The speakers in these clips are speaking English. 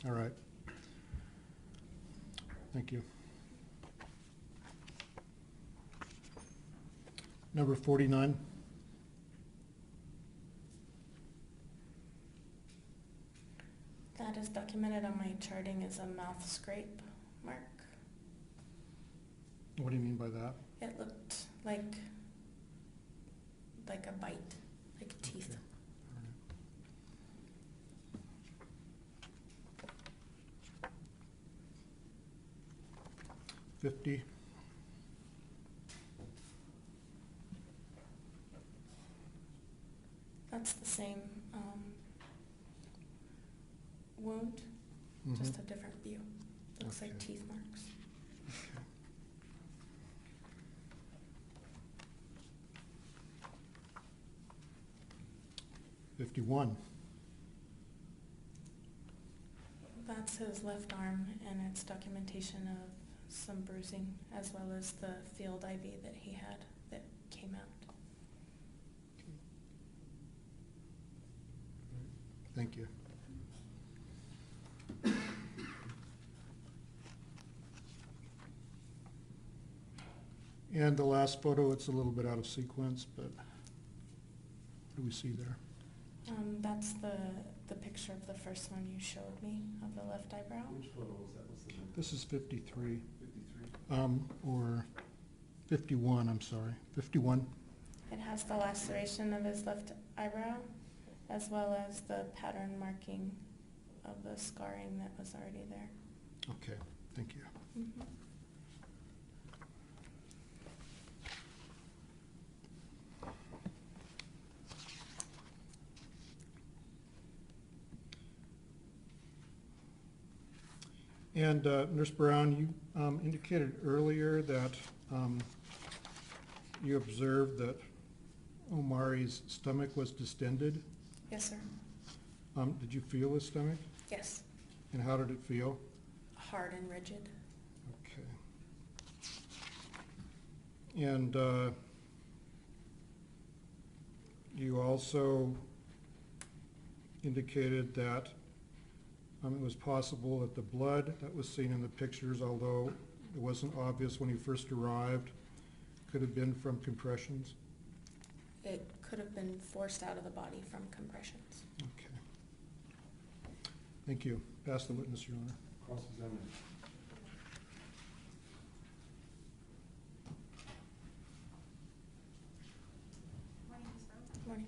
All right. Thank you. Number 49. That is documented on my charting as a mouth scrape mark. What do you mean by that? It looked like a bite, like teeth. Okay. All right. 50. That's the same wound, just a different view. Looks like teeth marks. Okay. 51. That's his left arm, and it's documentation of some bruising as well as the field IV that he had that came out. Thank you. And the last photo, it's a little bit out of sequence, but what do we see there? That's the picture of the first one you showed me of the left eyebrow. Which photo was that? What's the number? This is 53. 53? Or 51, I'm sorry. 51. It has the laceration of his left eyebrow as well as the pattern marking of the scarring that was already there. Okay, thank you. Mm-hmm. And Nurse Brown, you indicated earlier that you observed that Omaree's stomach was distended. Yes, sir. Did you feel his stomach? Yes. And how did it feel? Hard and rigid. Okay. And you also indicated that it was possible that the blood that was seen in the pictures, although it wasn't obvious when he first arrived, could have been from compressions. It could have been forced out of the body from compressions. Okay. Thank you. Pass the witness, Your Honor. Cross-examination. Good morning.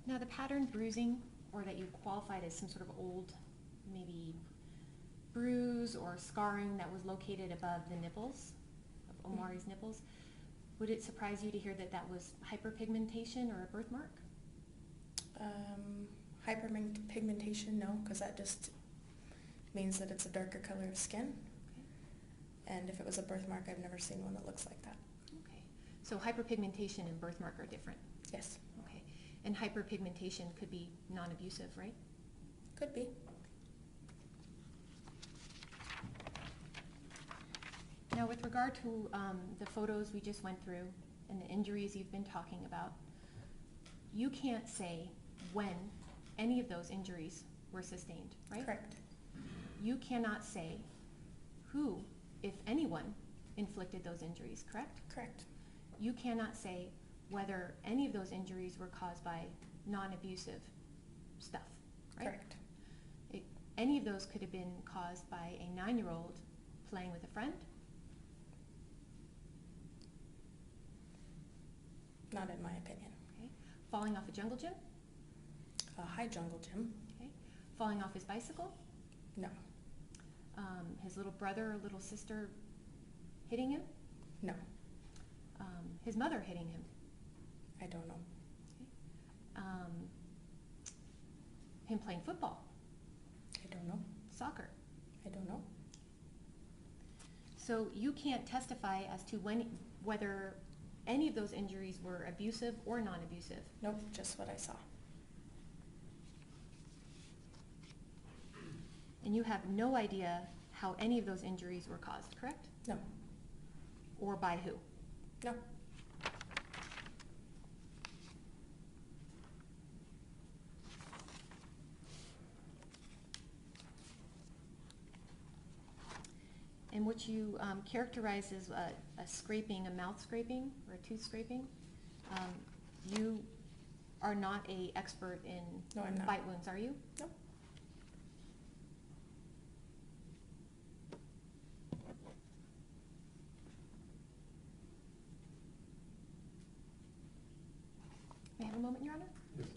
Now the pattern bruising, or that you qualified as some sort of old, maybe bruise or scarring that was located above the nipples, of Omaree's nipples, would it surprise you to hear that that was hyperpigmentation or a birthmark? Hyperpigmentation, no, because that just means that it's a darker color of skin. Okay. And if it was a birthmark, I've never seen one that looks like that. Okay. So hyperpigmentation and birthmark are different? Yes. Okay. And hyperpigmentation could be non-abusive, right? Could be. Now with regard to the photos we just went through and the injuries you've been talking about, you can't say when any of those injuries were sustained, right? Correct. You cannot say who, if anyone, inflicted those injuries, correct? Correct. You cannot say whether any of those injuries were caused by non-abusive stuff, right? Correct. Any of those could have been caused by a 9-year-old playing with a friend. Not in my opinion. Okay. Falling off a jungle gym. A high jungle gym. Okay. Falling off his bicycle. No. His little brother or little sister hitting him. No. His mother hitting him. I don't know. Okay. Him playing football. I don't know. Soccer. I don't know. So you can't testify as to whether any of those injuries were abusive or non-abusive. Nope, just what I saw. And you have no idea how any of those injuries were caused, correct? No. or by who? No. And what you characterize as a scraping, a mouth scraping or a tooth scraping, you are not a expert in No, I'm not. bite wounds, are you? No. May I have a moment, Your Honor? Yes.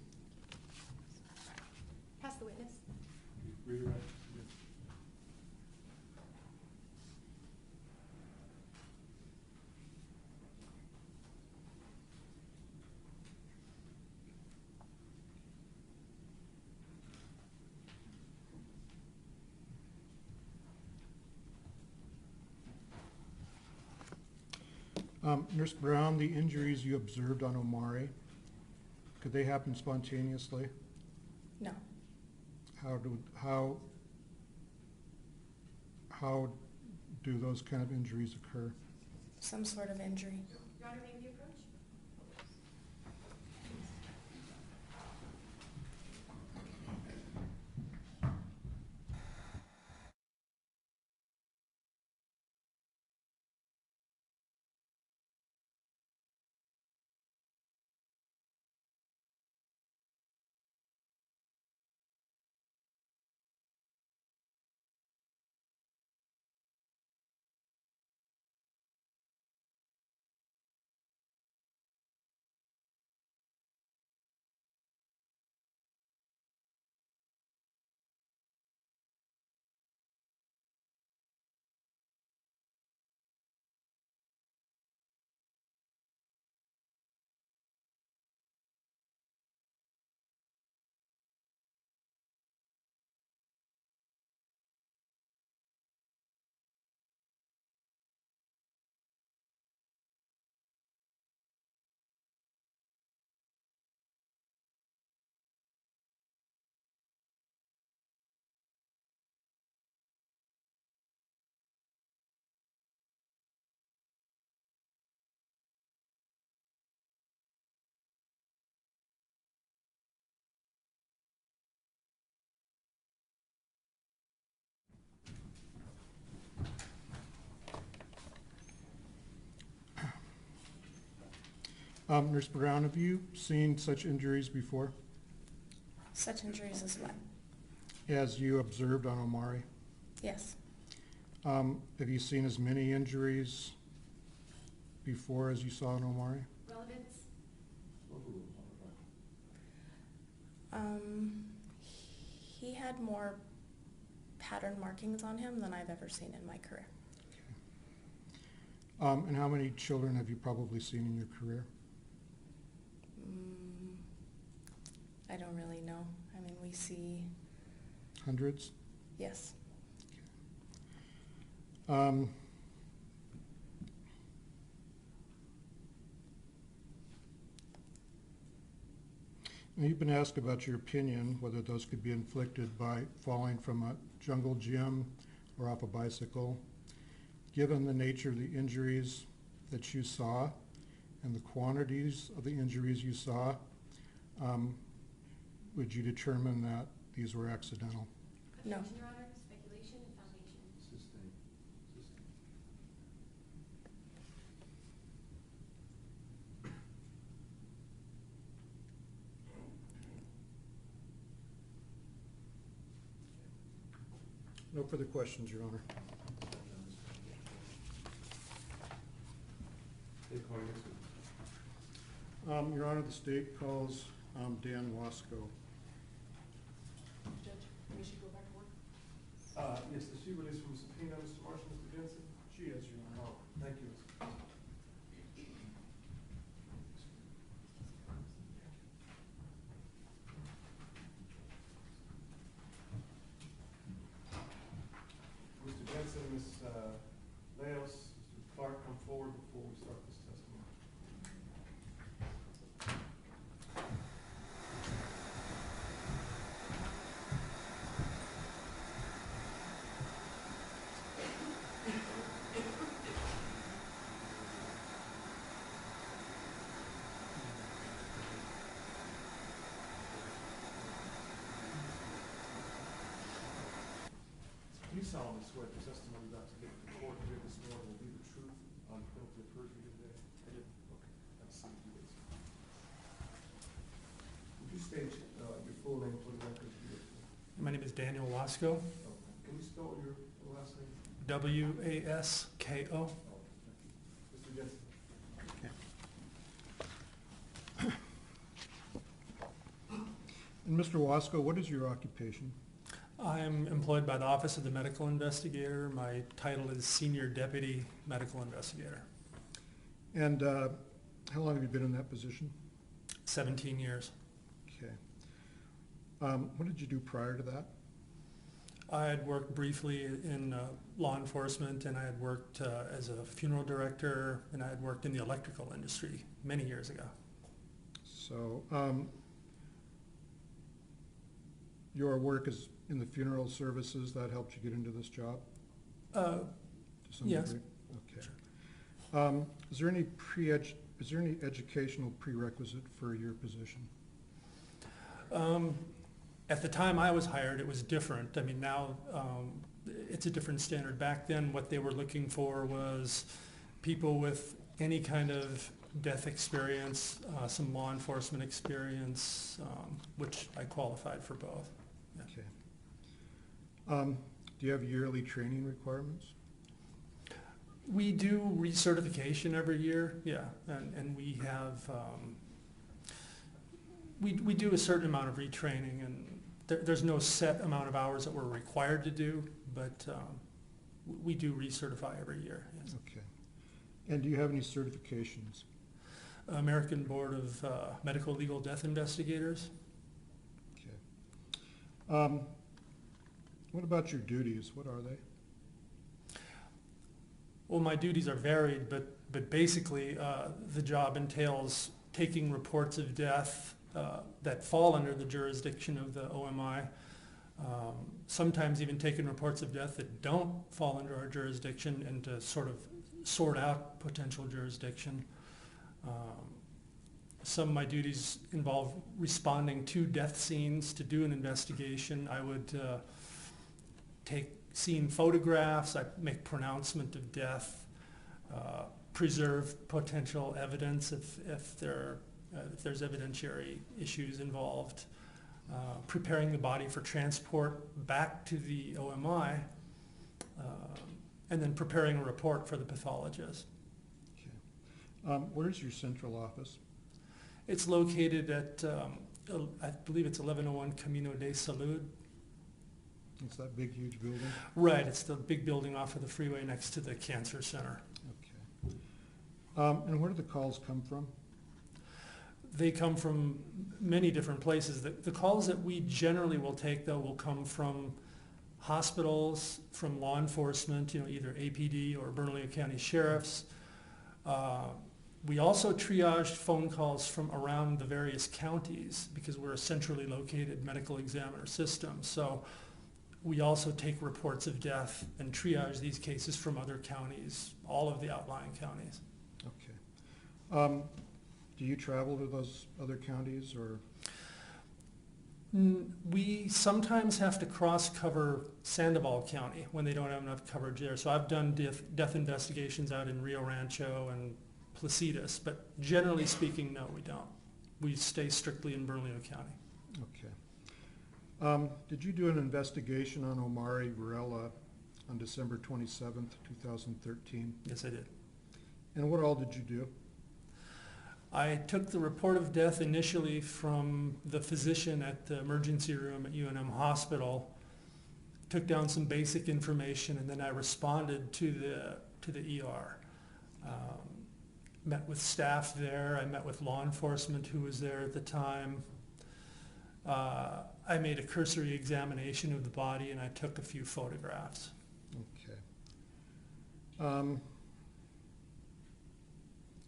Pass the witness. Read it right. Yes. Nurse Brown, the injuries you observed on Omaree, could they happen spontaneously? No. How do those kind of injuries occur? Some sort of injury. Your Honor, may we approach? Nurse Brown, have you seen such injuries before Such injuries as what? as you observed on Omaree? Yes. Have you seen as many injuries before as you saw on Omaree? Relevance? He had more pattern markings on him than I've ever seen in my career. And how many children have you probably seen in your career? I don't really know. I mean, we see, Hundreds? yes. Now, you've been asked about your opinion, whether those could be inflicted by falling from a jungle gym or off a bicycle. Given the nature of the injuries that you saw and the quantities of the injuries you saw, would you determine that these were accidental? No. Objection, Your Honor. Speculation and foundation. Sustain. Sustain. No further questions, Your Honor. They call you next week. Your Honor, the state calls Dan Wasco. Judge, we should go back to work. Yes, is she released from subpoena, Mr. Marshall, Mr. Jensen? She is, Your Honor. Oh, thank you, Mr. Mr. Jensen, Ms. Leos, Mr. Clark, come forward before we start this testimony. solemnly swear the testimony you're about to give to the court here this morning will be the truth on penalty of perjury today? I do. Okay, have a seat, please. Would you state your full name for the record? My name is Daniel Wasco, Okay. Can you spell your last name? W-A-S-K-O. Oh, thank you. Mr. Jensen? And Mr. Wasco, what is your occupation? I am employed by the Office of the Medical Investigator. My title is Senior Deputy Medical Investigator. And how long have you been in that position? 17 years. Okay. What did you do prior to that? I had worked briefly in law enforcement, and I had worked as a funeral director, and I had worked in the electrical industry many years ago. So your work is in the funeral services, that helped you get into this job? To some Yes. degree? Okay. Sure. Is there any educational prerequisite for your position? At the time I was hired, it was different. I mean, now it's a different standard. Back then, what they were looking for was people with any kind of death experience, some law enforcement experience, which I qualified for both. Yeah. Okay. Do you have yearly training requirements? We do recertification every year, yeah, and we have, we do a certain amount of retraining, and there's no set amount of hours that we're required to do, but we do recertify every year, yes. Okay. And do you have any certifications? American Board of Medical Legal Death Investigators. Okay. What about your duties? What are they? Well, my duties are varied, but basically the job entails taking reports of death that fall under the jurisdiction of the OMI, sometimes even taking reports of death that don't fall under our jurisdiction, and to sort of sort out potential jurisdiction. Some of my duties involve responding to death scenes to do an investigation. I would take scene photographs, I make pronouncement of death, preserve potential evidence if there's evidentiary issues involved, preparing the body for transport back to the OMI, and then preparing a report for the pathologist. Okay. Where's your central office? It's located at, I believe it's 1101 Camino de Salud. It's that big, huge building? Right, it's the big building off of the freeway next to the cancer center. Okay. And where do the calls come from? They come from many different places. The calls that we generally will take, though, will come from hospitals, from law enforcement, either APD or Bernalillo County Sheriffs. We also triaged phone calls from around the various counties because we're a centrally located medical examiner system. So we also take reports of death and triage these cases from other counties, all of the outlying counties. Okay. Do you travel to those other counties, or? We sometimes have to cross-cover Sandoval County when they don't have enough coverage there. So I've done death investigations out in Rio Rancho and Placitas, but generally speaking, no, we don't. We stay strictly in Bernalillo County. Okay. Did you do an investigation on Omaree Varela on December 27th, 2013? Yes, I did. And what all did you do? I took the report of death initially from the physician at the emergency room at UNM Hospital, took down some basic information, and then I responded to the ER. Met with staff there. I met with law enforcement who was there at the time. I made a cursory examination of the body, and I took a few photographs. Okay.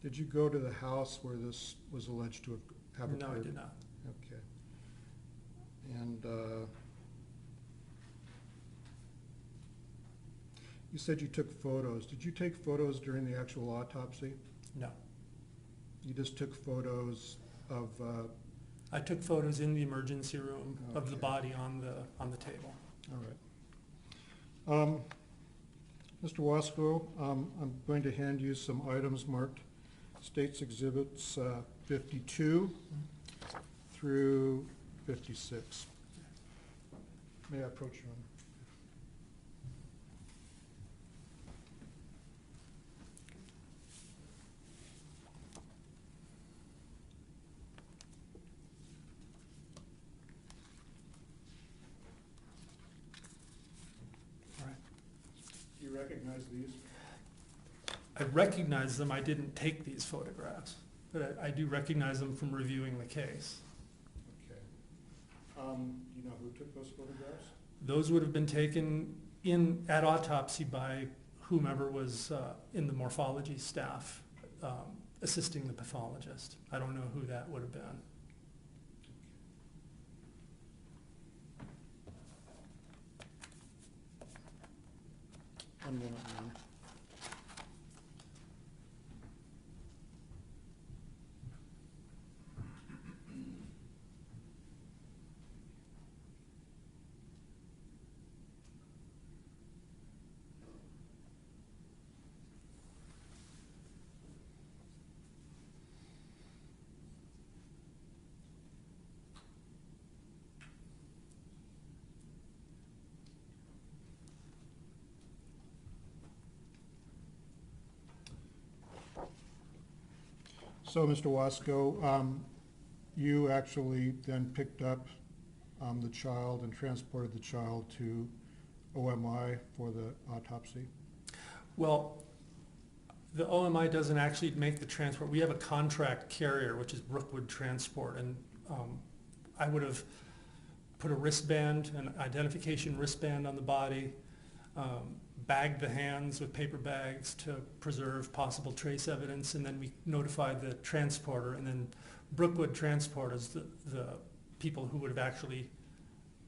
Did you go to the house where this was alleged to have occurred? No, I did not. Okay. And you said you took photos. Did you take photos during the actual autopsy? No. You just took photos of... I took photos in the emergency room of the Okay. body on the table. All Mr. Wasco, I'm going to hand you some items marked States Exhibits 52 through 56. May I approach you? All right. Do you recognize these? I recognize them. I didn't take these photographs, but I do recognize them from reviewing the case. Okay. Do you know who took those photographs? Those would have been taken at autopsy by whomever was in the morphology staff assisting the pathologist. I don't know who that would have been. One moment, ma'am. So, Mr. Wasco, you actually then picked up the child and transported the child to OMI for the autopsy? Well, the OMI doesn't actually make the transport. We have a contract carrier, which is Brookwood Transport, and I would have put a wristband, an identification wristband on the body, bagged the hands with paper bags to preserve possible trace evidence, and then we notified the transporter, and then Brookwood Transport is the people who would have actually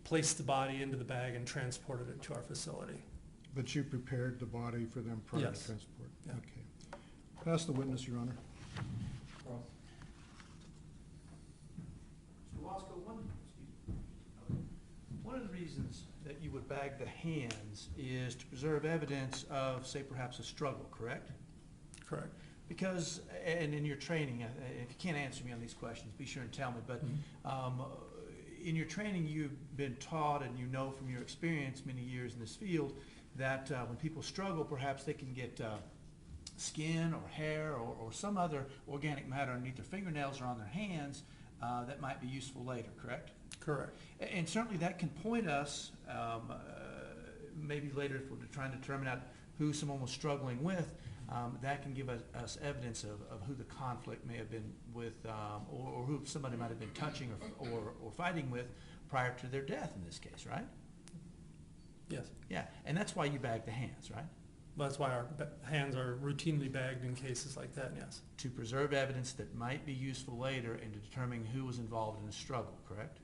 placed the body into the bag and transported it to our facility. But you prepared the body for them prior Yes. to transport? Yeah. Okay. Pass the witness, Your Honor. Cross. Mr. Wasco, one of the reasons that you would bag the hands is to preserve evidence of, say, perhaps a struggle, correct? Correct. Because, and in your training, if you can't answer me on these questions, be sure and tell me, but in your training you've been taught, and you know from your experience many years in this field, that when people struggle, perhaps they can get skin or hair or some other organic matter underneath their fingernails or on their hands that might be useful later, correct? Correct. And certainly that can point us, maybe later if we're trying to determine out who someone was struggling with, that can give us evidence of who the conflict may have been with, or who somebody might have been touching or fighting with prior to their death in this case, right? Yes. Yeah, and that's why you bag the hands, right? That's why our hands are routinely bagged in cases like that, yes. To preserve evidence that might be useful later in determining who was involved in the struggle, correct?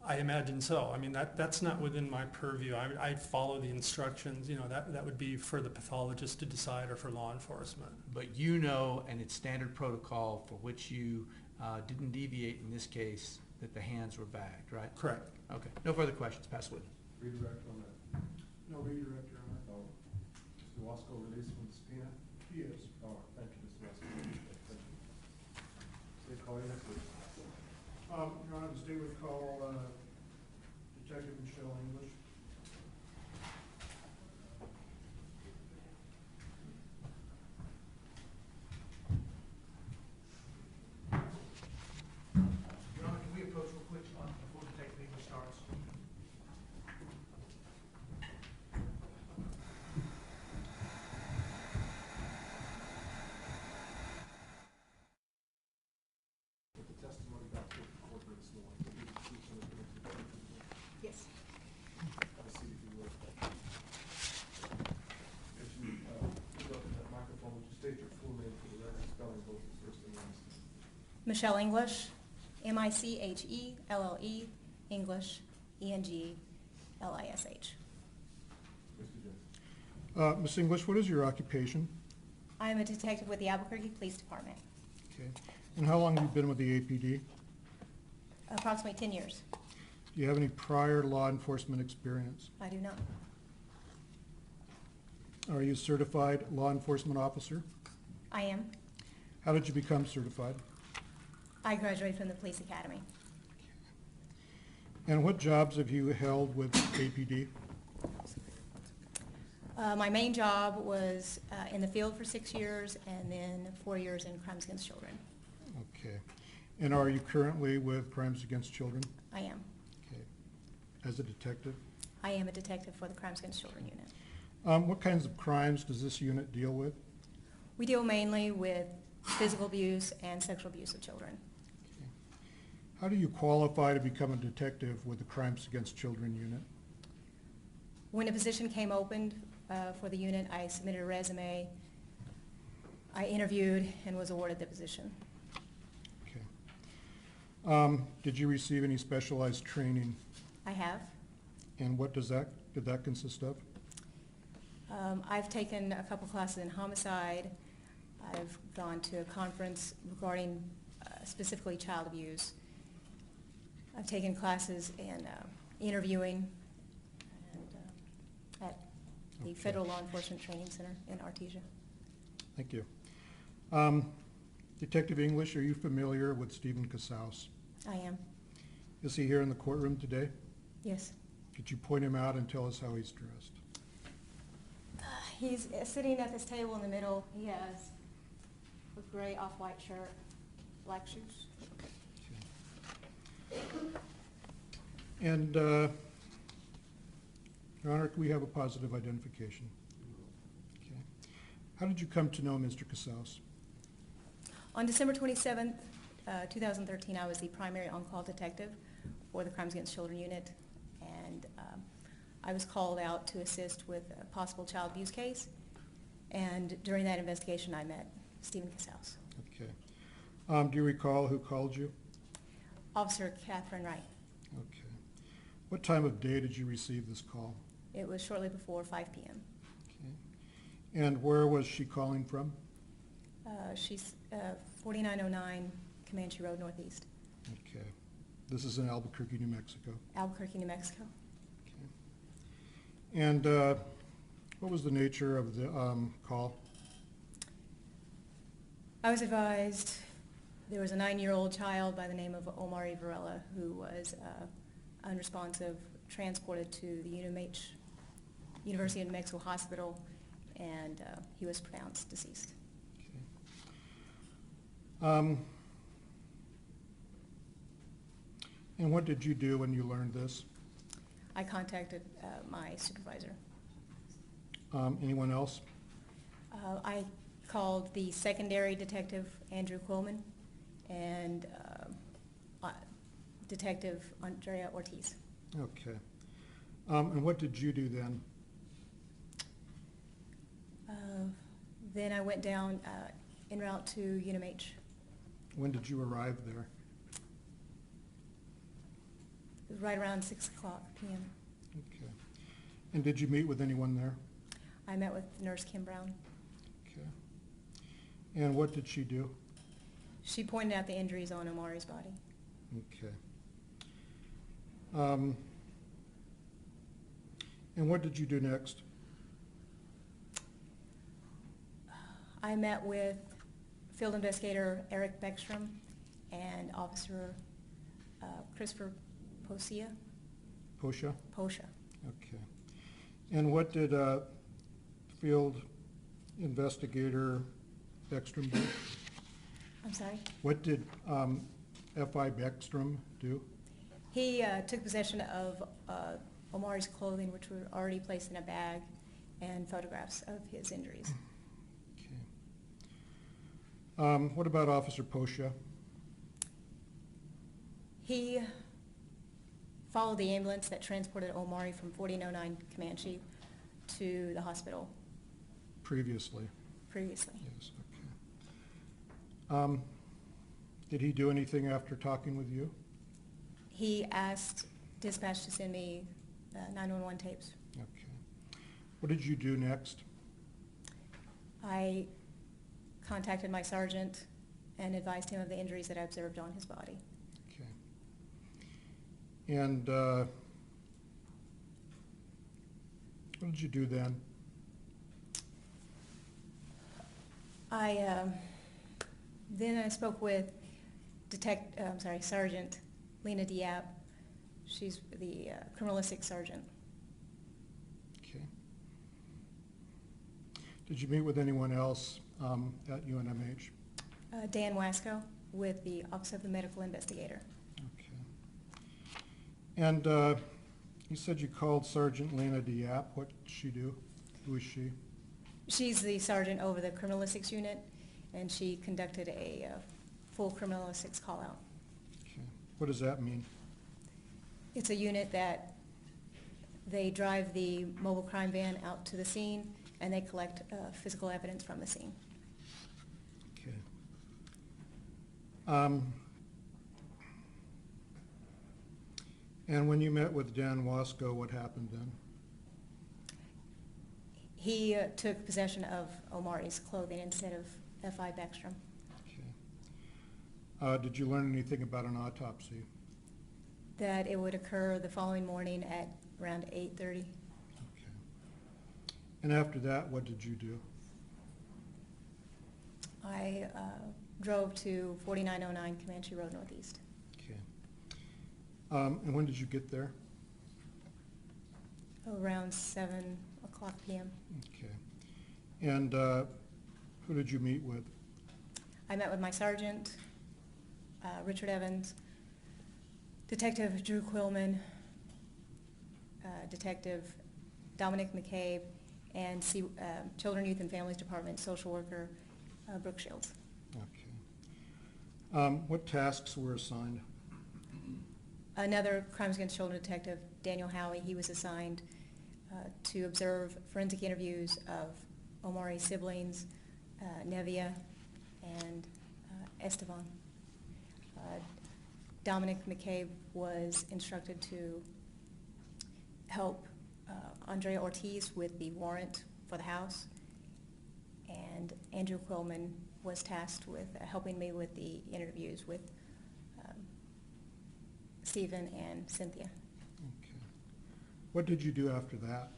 I imagine so. I mean, that's not within my purview. I'd follow the instructions. You know, that would be for the pathologist to decide or for law enforcement. But you know, and it's standard protocol for which you didn't deviate in this case, that the hands were bagged, right? Correct. Okay. No further questions. Pass witness. Redirect on that. No redirect, Your Honor. No. Mr. Wasco released from the subpoena? He is. All right, thank you, Mr. Wasco. Thank you. State call your next witness. Your Honor, the state would call Detective Michelle English. Your Honor, can we approach real quick before Detective English starts? With the testimony about to the court this morning, will be the truth and the whole truth. Yes. Have a seat if you would. As you move up to that microphone, would you state your full name for the record, spelling both your first and last name? Michelle English, M-I-C-H-E-L-L-E, English, E-N-G-L-I-S-H. Mr. Jones. Ms. English, what is your occupation? I am a detective with the Albuquerque Police Department, Okay. And how long have you been with the APD? approximately 10 years. Do you have any prior law enforcement experience? I do not. Are you a certified law enforcement officer? I am. How did you become certified? I graduated from the police academy. And what jobs have you held with APD? My main job was in the field for 6 years and then 4 years in crimes against children. Okay. And are you currently with Crimes Against Children? I am. Okay. As a detective? I am a detective for the crimes against children unit. What kinds of crimes does this unit deal with? We deal mainly with physical abuse and sexual abuse of children. Okay. How do you qualify to become a detective with the Crimes Against Children unit? When a position came open for the unit, I submitted a resume. I interviewed and was awarded the position. Okay. Did you receive any specialized training? I have. And what did that consist of? I've taken a couple classes in homicide. I've gone to a conference regarding specifically child abuse. I've taken classes in interviewing and, at the Okay. Federal Law Enforcement Training Center in Artesia. Thank you. Detective English, are you familiar with Stephen Casaus? I am. Is he here in the courtroom today? Yes. Could you point him out and tell us how he's dressed? He's sitting at this table in the middle. He has a gray off-white shirt, black shoes. And, Your Honor, can we have a positive identification? Okay. How did you come to know Mr. Casaus? On December 27th, 2013, I was the primary on-call detective for the Crimes Against Children unit, and I was called out to assist with a possible child abuse case, and during that investigation, I met Stephen Casaus. Okay. Do you recall who called you? Officer Catherine Wright. Okay. What time of day did you receive this call? It was shortly before 5 p.m. Okay. And where was she calling from? She's 4909 Comanche Road Northeast, Okay. This is in Albuquerque, New Mexico. Albuquerque, New Mexico. Okay. And what was the nature of the call? I was advised there was a 9-year-old child by the name of Omaree Varela who was unresponsive, transported to the University of New Mexico Hospital, and he was pronounced deceased. Okay. And what did you do when you learned this? I contacted my supervisor. Anyone else? I called the secondary detective, Andrew Quillman, and Detective Andrea Ortiz. Okay. And what did you do then? Then I went down en route to UNMH. When did you arrive there? It was right around 6 o'clock p.m. Okay. And did you meet with anyone there? I met with Nurse Kim Brown. Okay. And what did she do? She pointed out the injuries on Omaree's body. Okay. And what did you do next? I met with field investigator Eric Beckstrom and Officer Christopher Posha. Posha? Posha. Okay. And what did field investigator Beckstrom do? I'm sorry? What did F.I. Beckstrom do? He took possession of Omaree's clothing, which were already placed in a bag, and photographs of his injuries. Okay. What about Officer Posha? He followed the ambulance that transported Omaree from 1409 Comanche to the hospital Previously? previously. Yes, okay. Did he do anything after talking with you? He asked dispatch to send me 911 tapes. Okay. What did you do next? I contacted my sergeant and advised him of the injuries that I observed on his body. Okay. And what did you do then? Then I spoke with Sergeant Lena Diap. She's the criminalistic sergeant. Okay. Did you meet with anyone else at UNMH? Dan Wasco with the Office of the Medical Investigator. Okay. And you said you called Sergeant Lena Diap. What did she do? Who is she? She's the sergeant over the criminalistics unit, and she conducted a full criminalistics call-out. Okay. What does that mean? It's a unit that they drive the mobile crime van out to the scene, and they collect physical evidence from the scene. Okay. And when you met with Dan Wasco, what happened then? He took possession of Omaree's clothing instead of F.I. Beckstrom. Okay. Did you learn anything about an autopsy? That it would occur the following morning at around 8:30. Okay. And after that, what did you do? I drove to 4909 Comanche Road Northeast. Okay. And when did you get there? Around 7 o'clock p.m. Okay. And who did you meet with? I met with my sergeant, Richard Evans, Detective Drew Quillman, Detective Dominic McCabe, and Children, Youth, and Families Department social worker Brooke Shields. Okay. What tasks were assigned? Another Crimes Against Children detective, Daniel Howie, he was assigned to observe forensic interviews of Omaree's siblings, Nevia and Estevan. Dominic McCabe was instructed to help Andrea Ortiz with the warrant for the house, and Andrew Quillman was tasked with helping me with the interviews with Stephen and Cynthia. Okay. What did you do after that?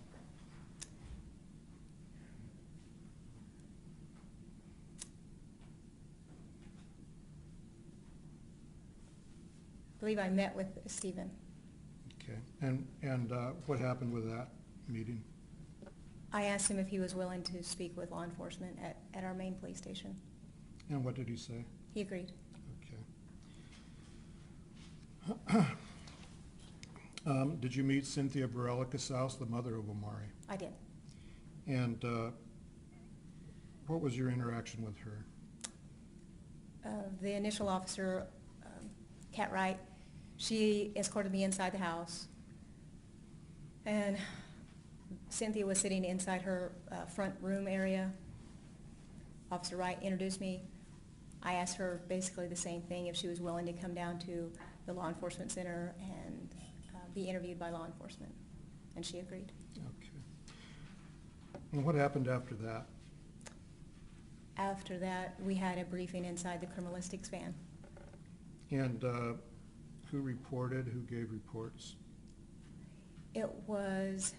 I believe I met with Stephen. Okay. And what happened with that meeting? I asked him if he was willing to speak with law enforcement at our main police station. And what did he say? He agreed. Okay. Did you meet Cynthia Varela Casaus, the mother of Omaree? I did. And what was your interaction with her? The initial officer, Kat Wright, she escorted me inside the house. And Cynthia was sitting inside her front room area. Officer Wright introduced me. I asked her basically the same thing, if she was willing to come down to the law enforcement center and be interviewed by law enforcement, and she agreed. Okay. And what happened after that? After that, we had a briefing inside the criminalistics van. And who reported, who gave reports? It was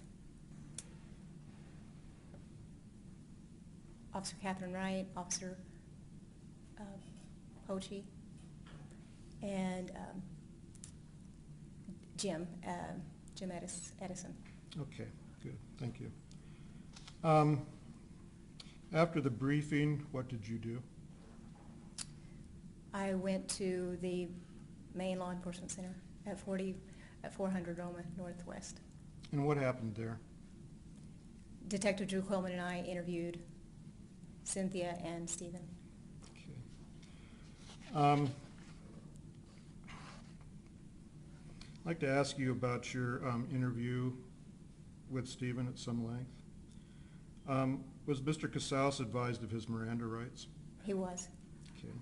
Officer Catherine Wright, Officer Pochi, and Jim Edison. Okay, good, thank you. After the briefing, what did you do? I went to the main law enforcement center at 400 Roma Northwest. And what happened there? Detective Drew Quillman and I interviewed Cynthia and Stephen. Okay. I'd like to ask you about your interview with Stephen at some length. Was Mr. Casaus advised of his Miranda rights? He was. Okay.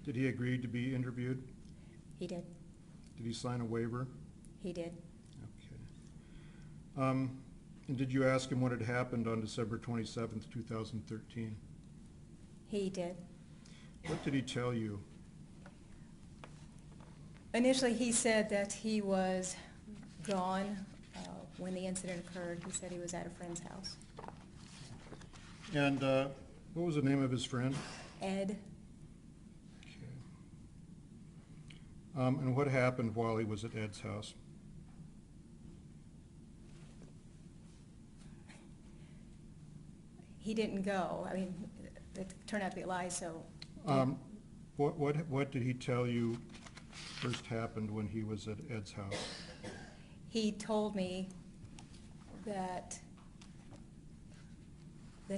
Did he agree to be interviewed? He did. Did he sign a waiver? He did. Okay. And did you ask him what had happened on December 27th, 2013? He did. What did he tell you? Initially, he said that he was gone when the incident occurred. He said he was at a friend's house. And what was the name of his friend? Ed, Okay. And what happened while he was at Ed's house? he didn't go. I mean, it turned out to be a lie, so What did he tell you first happened when he was at Ed's house? he told me that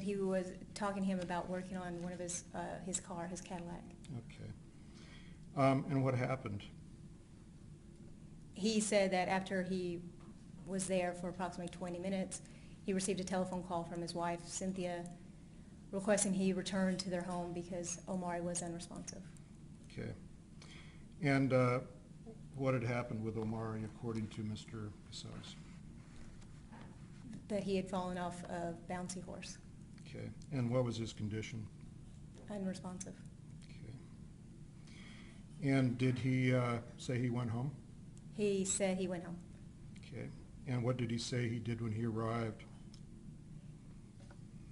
he was talking to him about working on one of his car, his Cadillac. Okay. And what happened? He said that after he was there for approximately 20 minutes, he received a telephone call from his wife, Cynthia, requesting he return to their home because Omaree was unresponsive. Okay. And what had happened with Omaree according to Mr. Casaus? That he had fallen off a bouncy horse, Okay. And what was his condition? unresponsive. Okay. And did he say he went home? He said he went home. Okay. And what did he say he did when he arrived?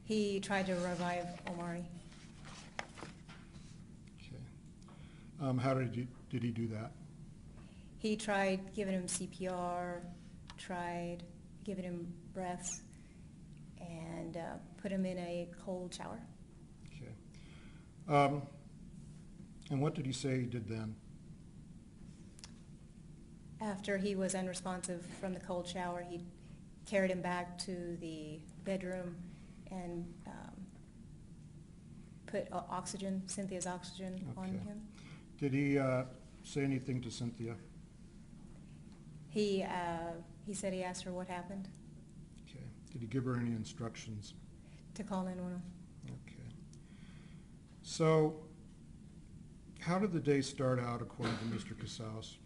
He tried to revive Omaree. Okay. How did he do that? He tried giving him CPR, tried giving him breaths, and put him in a cold shower. Okay. And what did he say he did then? After he was unresponsive from the cold shower, he carried him back to the bedroom and put oxygen, Cynthia's oxygen, on Okay. him. Did he say anything to Cynthia? He said he asked her what happened, Okay. Did he give her any instructions? to call 911. Okay. So, how did the day start out according to Mr. Casaus?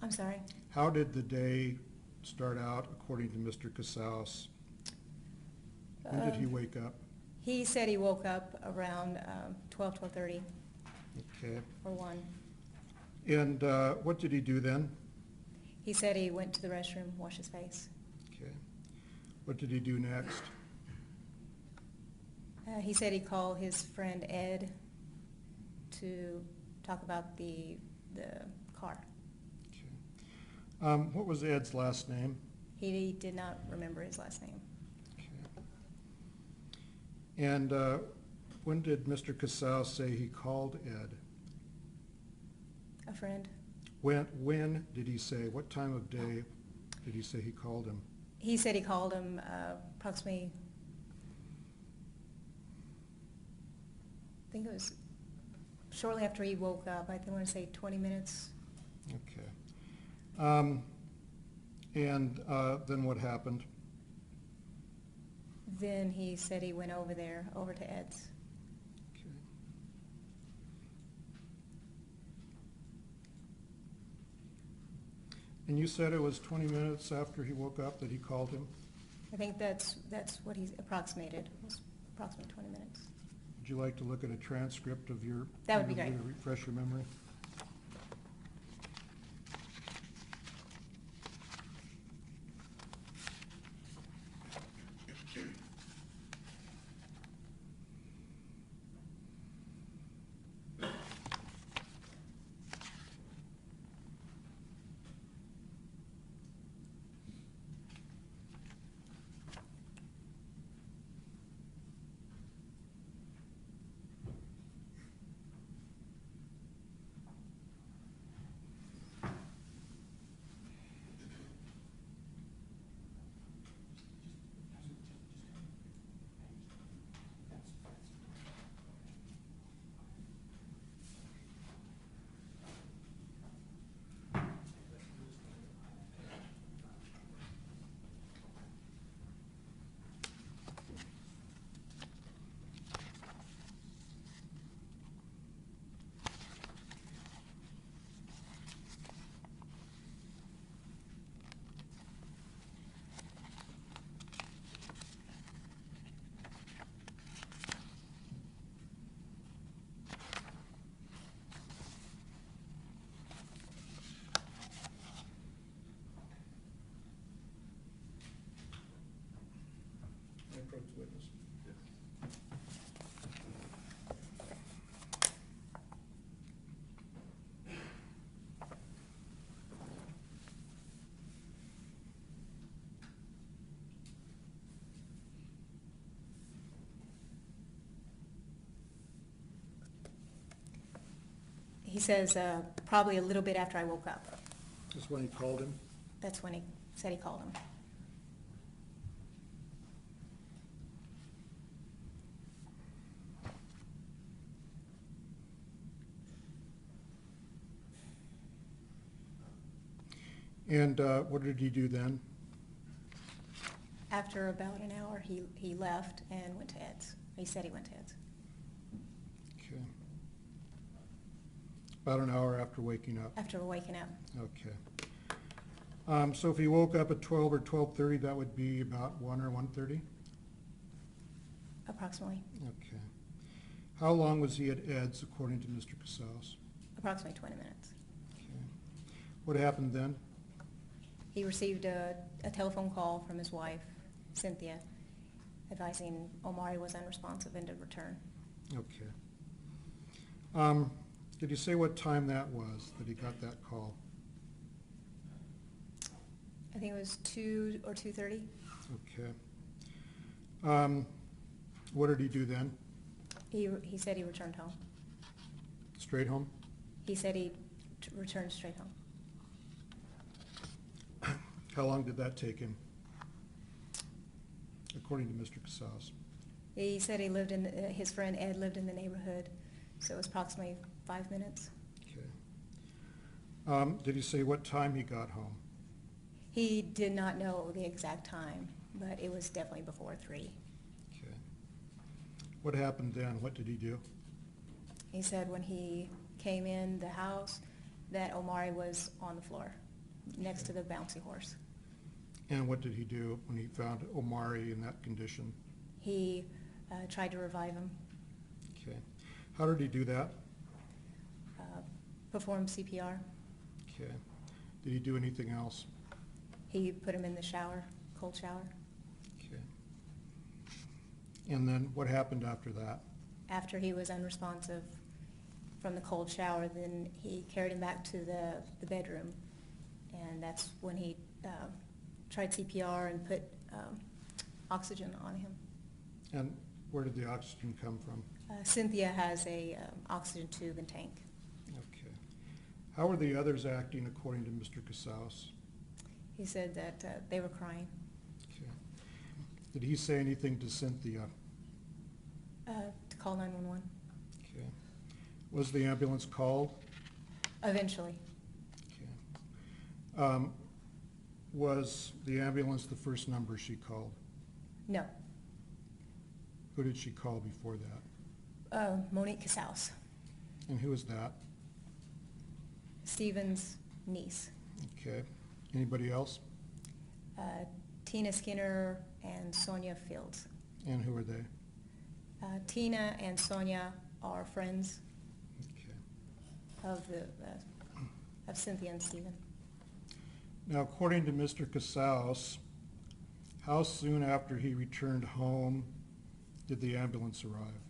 I'm sorry. How did the day start out according to Mr. Casaus? When did he wake up? He said he woke up around 12:30 Okay. or 1. And what did he do then? He said he went to the restroom, washed his face. Okay. What did he do next? He said he called his friend Ed to talk about the car. Okay. What was Ed's last name? He did not remember his last name. Okay. And when did Mr. Casaus say he called Ed? A friend. When did he say, what time of day did he say he called him? He said he called him approximately, I think it was shortly after he woke up. I want to say 20 minutes. Okay. And then what happened? Then he said he went over to Ed's. Okay. And you said it was 20 minutes after he woke up that he called him? I think that's what he approximated, was approximately 20 minutes. Would you like to look at a transcript of your... That would be great. To refresh your memory? says probably a little bit after I woke up. That's when he called him? That's when he said he called him. And what did he do then? After about an hour, he left and went to Ed's. He said he went to Ed's. Okay. About an hour after waking up? After waking up. Okay. So if he woke up at 12 or 12:30, that would be about 1 or 1:30? Approximately. Okay. How long was he at Ed's, according to Mr. Casaus? Approximately 20 minutes. Okay. What happened then? He received a telephone call from his wife, Cynthia, advising Omaree was unresponsive and to return. Okay. Did he say what time that was, that he got that call? I think it was 2 or 2:30. Okay. What did he do then? He said he returned home. Straight home? He said he returned straight home. How long did that take him, according to Mr. Casaus? He said he lived in, his friend Ed lived in the neighborhood, so it was approximately 5 minutes. Okay. Did he say what time he got home? He did not know the exact time, but it was definitely before 3. Okay. What happened then? What did he do? He said when he came in the house that Omaree was on the floor next to the bouncy horse. And what did he do when he found Omaree in that condition? He tried to revive him, Okay. How did he do that? performed CPR. Okay. Did he do anything else? He put him in the shower, cold shower. Okay. And then what happened after that? After he was unresponsive from the cold shower, then he carried him back to the bedroom, and that's when he tried CPR and put oxygen on him. And where did the oxygen come from? Cynthia has a oxygen tube and tank. Okay. How were the others acting according to Mr. Casaus? He said that they were crying. Okay. Did he say anything to Cynthia? To call 911. Okay. Was the ambulance called? Eventually. Okay. Was the ambulance the first number she called? No. Who did she call before that? Monique Casaus, And who was that? Stephen's niece. Okay. Anybody else? Tina Skinner and Sonia Fields. And who are they? Tina and Sonia are friends Okay. of Cynthia and Stephen. Now, according to Mr. Casaus, how soon after he returned home did the ambulance arrive?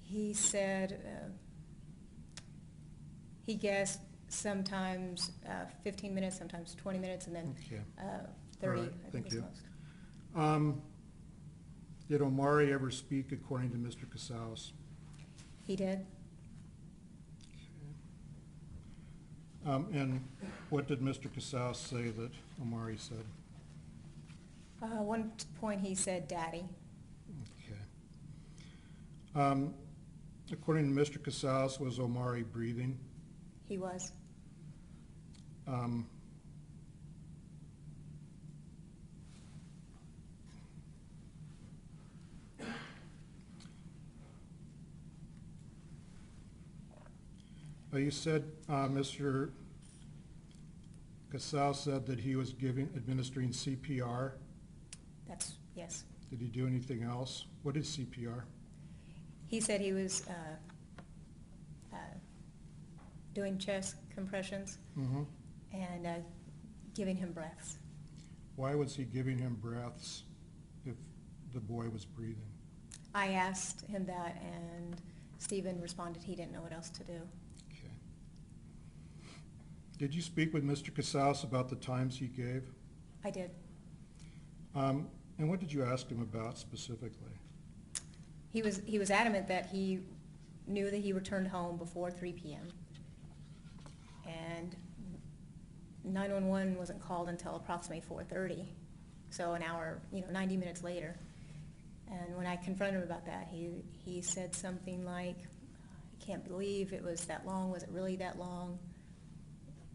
He said he guessed sometimes 15 minutes, sometimes 20 minutes, and then Okay. 30, All right, I think thank was you. most. Did Omaree ever speak according to Mr. Casaus? He did. And what did Mr. Casaus say that Omaree said? One point he said, "Daddy." Okay. According to Mr. Casaus, was Omaree breathing? He was. You said Mr. Casaus said that he was administering CPR. Yes. Did he do anything else? What is CPR? He said he was doing chest compressions Mm-hmm. and giving him breaths. Why was he giving him breaths if the boy was breathing? I asked him that, and Stephen responded he didn't know what else to do. Okay. Did you speak with Mr. Casaus about the times he gave? I did. And what did you ask him about specifically? He was adamant that he knew that he returned home before 3 p.m. And 911 wasn't called until approximately 4:30, so an hour, 90 minutes later. And when I confronted him about that, he said something like, "I can't believe it was that long. Was it really that long?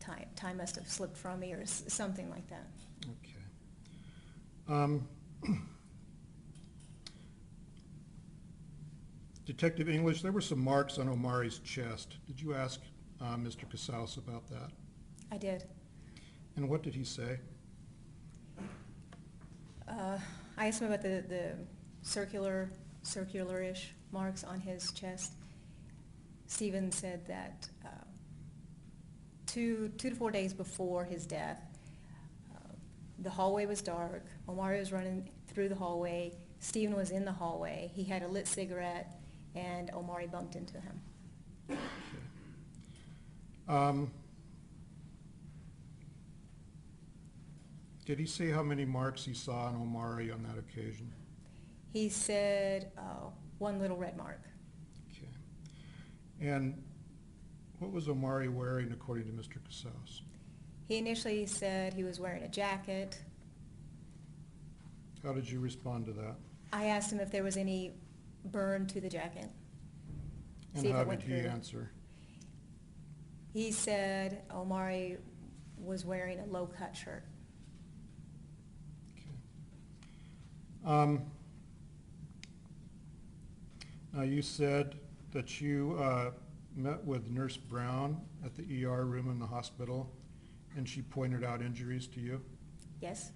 Time must have slipped from me," or something like that. Okay. Detective English, there were some marks on Omaree's chest. Did you ask Mr. Casaus about that? I did. And what did he say? I asked him about the circular-ish marks on his chest. Stephen said that 2 to 4 days before his death, the hallway was dark. Omaree was running through the hallway. Stephen was in the hallway. He had a lit cigarette, and Omaree bumped into him. Okay. Did he say how many marks he saw on Omaree on that occasion? He said 1 little red mark. Okay. And what was Omaree wearing according to Mr. Casaus? He initially said he was wearing a jacket. How did you respond to that? I asked him if there was any burn to the jacket. And See if how it went did he through. answer? He said Omaree was wearing a low-cut shirt. Okay. Now you said that you met with Nurse Brown at the ER room in the hospital, and she pointed out injuries to you. Yes?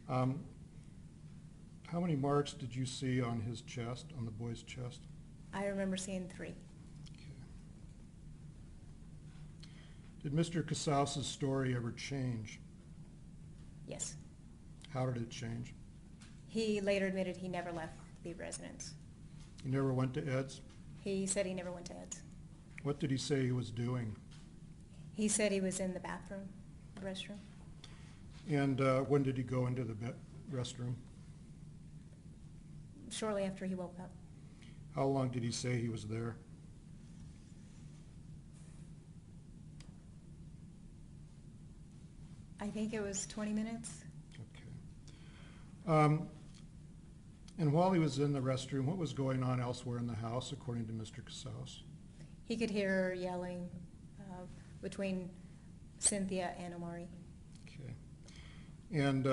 How many marks did you see on his chest, on the boy's chest? I remember seeing 3. Okay. Did Mr. Casaus's story ever change? Yes. How did it change? He later admitted he never left the residence. He never went to Ed's? He said he never went to Ed's. What did he say he was doing? He said he was in the bathroom, the restroom. And when did he go into the restroom? Shortly after he woke up. How long did he say he was there? I think it was 20 minutes. Okay. And while he was in the restroom, what was going on elsewhere in the house, according to Mr. Casaus? He could hear yelling between Cynthia and Omaree. Okay. And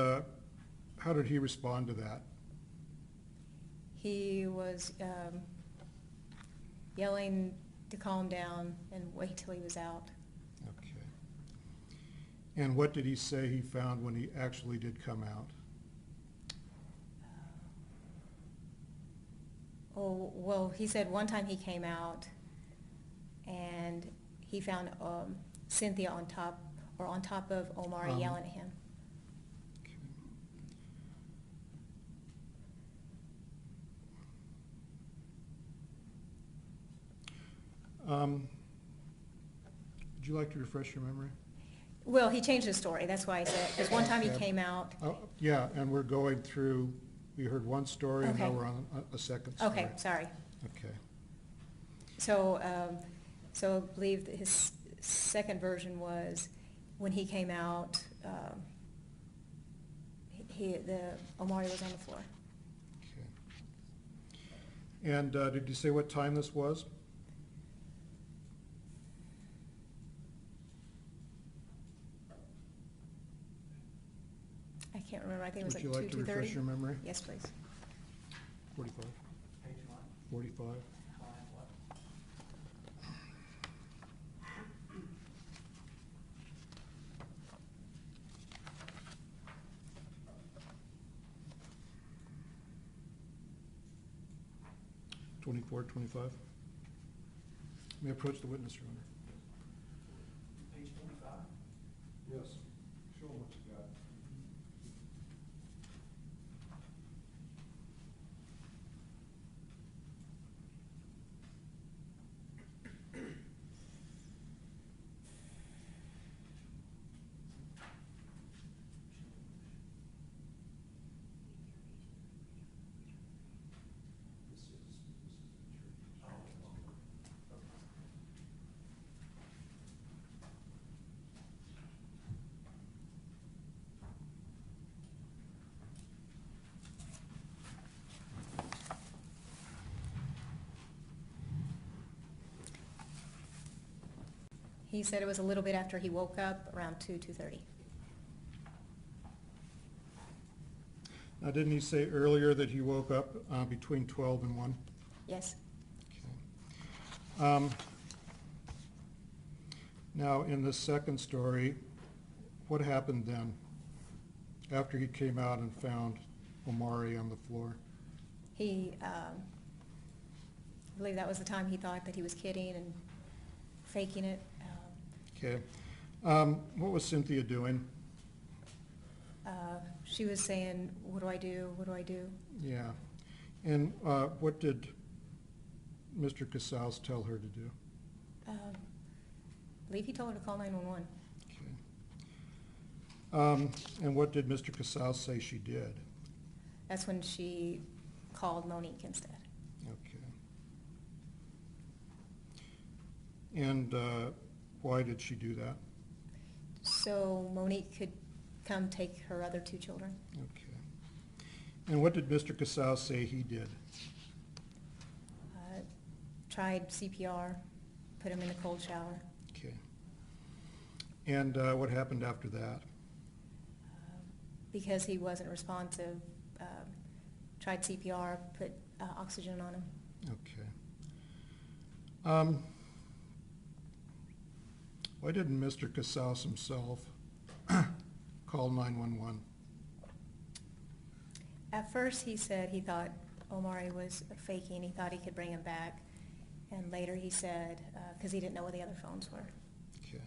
how did he respond to that? He was yelling to calm down and wait till he was out. Okay. And what did he say he found when he actually did come out? Oh, well, he said one time he came out and he found Cynthia on top of Omaree yelling at him. Would you like to refresh your memory? Well, he changed his story. That's why I said, because one time he came out. Yeah, and we're going through, we heard one story and now Okay. we're on a second story. Okay, sorry. Okay. So, so I believe that his second version when he came out, Omaree was on the floor. Okay. And did you say what time this was? I can't remember. I think it was Would you like like to 2:30. refresh your memory? Yes, please. 45? Page 45? what? 24, 25? May I approach the witness, Your Honor? Page 25? Yes. Show them what you got. This is the tree. Oh, okay. He said it was a little bit after he woke up, around 2:30. Now, didn't he say earlier that he woke up between 12 and 1? Yes. Okay. Now, in the second story, what happened then, after he came out and found Omaree on the floor? I believe that was the time he thought that he was kidding and faking it. Okay. What was Cynthia doing? She was saying, "What do I do? What do I do?" Yeah. And what did Mr. Casaus tell her to do? I believe he told her to call 911. Okay. And what did Mr. Casaus say she did? That's when she called Monique instead. Okay. And why did she do that? So Monique could come take her other 2 children. Okay. And what did Mr. Casaus say he did? Tried CPR, put him in a cold shower. Okay. And what happened after that? Because he wasn't responsive, tried CPR, put oxygen on him. Okay. Why didn't Mr. Casaus himself call 911? At first he said he thought Omaree was faking, he thought he could bring him back. And later he said, because he didn't know where the other phones were. Okay.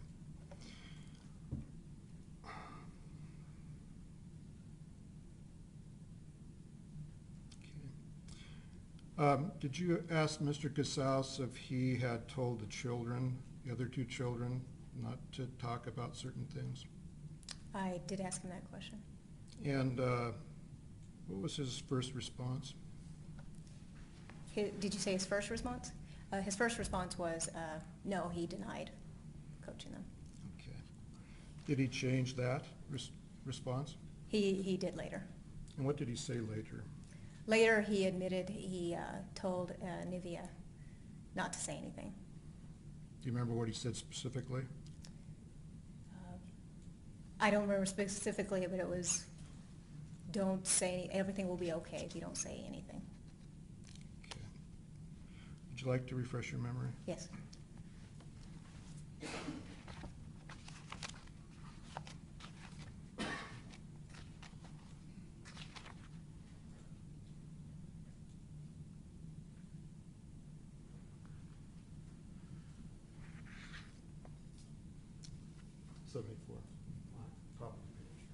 Did you ask Mr. Casaus if he had told the children, the other 2 children, not to talk about certain things? I did ask him that question. And what was his first response? Did you say his first response? His first response was, no, he denied coaching them. Okay. Did he change that response? He did later. And what did he say later? Later he admitted he told Nivea not to say anything. Do you remember what he said specifically? I don't remember specifically, but it was, don't say, everything will be okay if you don't say anything. Okay. Would you like to refresh your memory? Yes. Top of the page.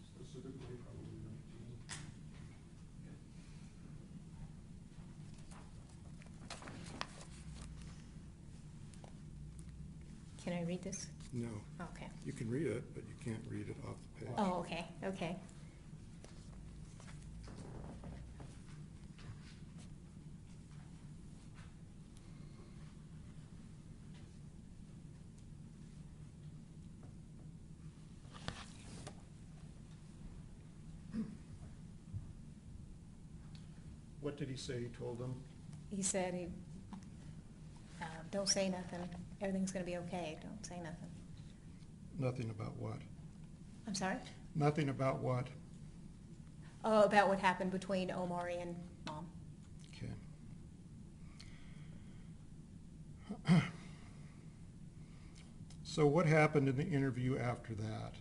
Specifically, probably 19. Can I read this? No. Okay. You can read it, but you can't read it off the page. Oh, okay, okay. What did he say he told them? He said, don't say nothing, everything's gonna be okay, don't say nothing. Nothing about what? I'm sorry? Nothing about what? Oh, about what happened between Omaree and Mom. Okay. So what happened in the interview after that?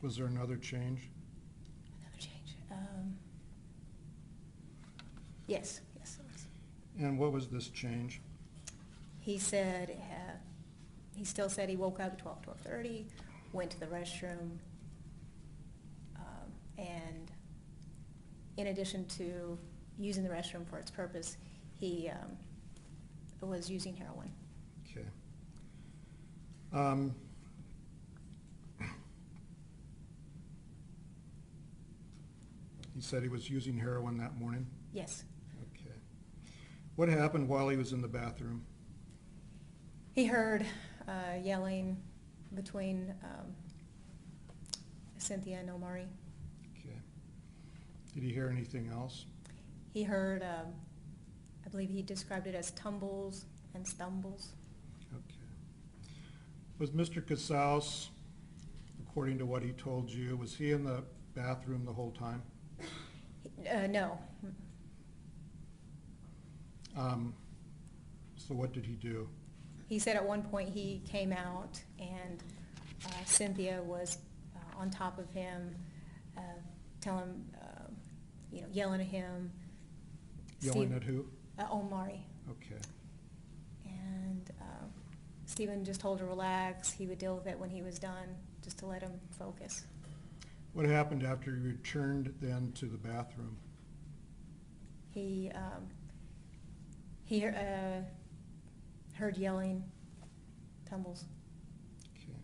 Was there another change? Another change. Yes, yes, it was. And what was this change? He said, he still said he woke up at 12:30, went to the restroom, and in addition to using the restroom for its purpose, he was using heroin. Okay. He said he was using heroin that morning? Yes. Okay. What happened while he was in the bathroom? He heard yelling, between Cynthia and Omaree. Okay. Did he hear anything else? He heard, I believe he described it as tumbles and stumbles. Okay. Was Mr. Casaus, according to what he told you, was he in the bathroom the whole time? No. So what did he do? He said at one point he came out and Cynthia was on top of him, telling him, yelling at him. Yelling at who? Omaree. Okay. And Stephen just told her to relax. He would deal with it when he was done, just to let him focus. What happened after you returned then to the bathroom? He heard yelling, tumbles. Okay.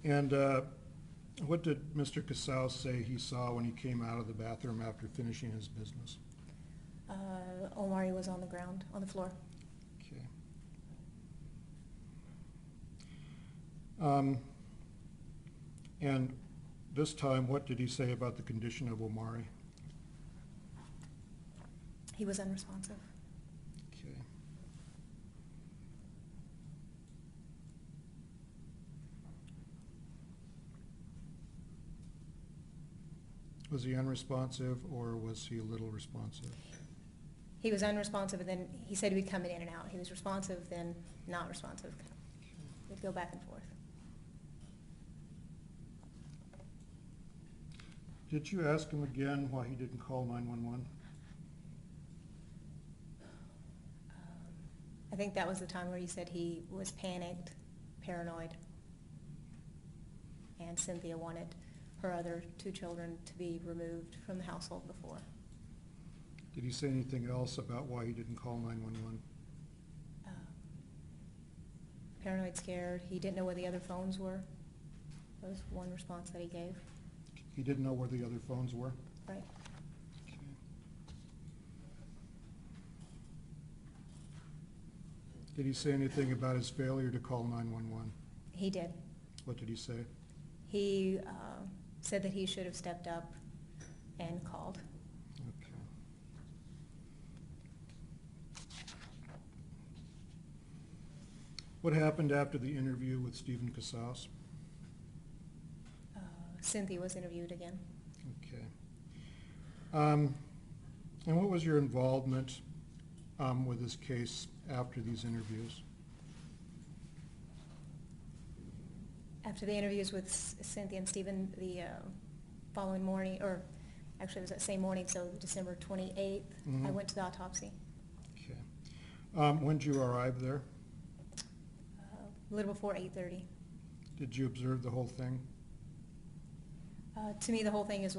And what did Mr. Casaus say he saw when he came out of the bathroom after finishing his business? Omaree was on the ground, on the floor. Okay. And this time, what did he say about the condition of Omaree? He was unresponsive. Okay. Was he unresponsive or was he a little responsive? He was unresponsive, and then he said he'd be coming in and out. He was responsive, then not responsive. He'd go back and forth. Did you ask him again why he didn't call 911? I think that was the time where he said he was panicked, paranoid, and Cynthia wanted her other two children to be removed from the household before. Did he say anything else about why he didn't call 911? Paranoid, scared. He didn't know where the other phones were. That was one response that he gave. He didn't know where the other phones were? Right. Okay. Did he say anything about his failure to call 911? He did. What did he say? He said that he should have stepped up and called. Okay. What happened after the interview with Stephen Casaus? Cynthia was interviewed again. Okay. And what was your involvement with this case after these interviews? After the interviews with Cynthia and Stephen, the following morning, or actually it was that same morning, so December 28th, I went to the autopsy. Okay. When did you arrive there? A little before 8:30. Did you observe the whole thing? To me, the whole thing is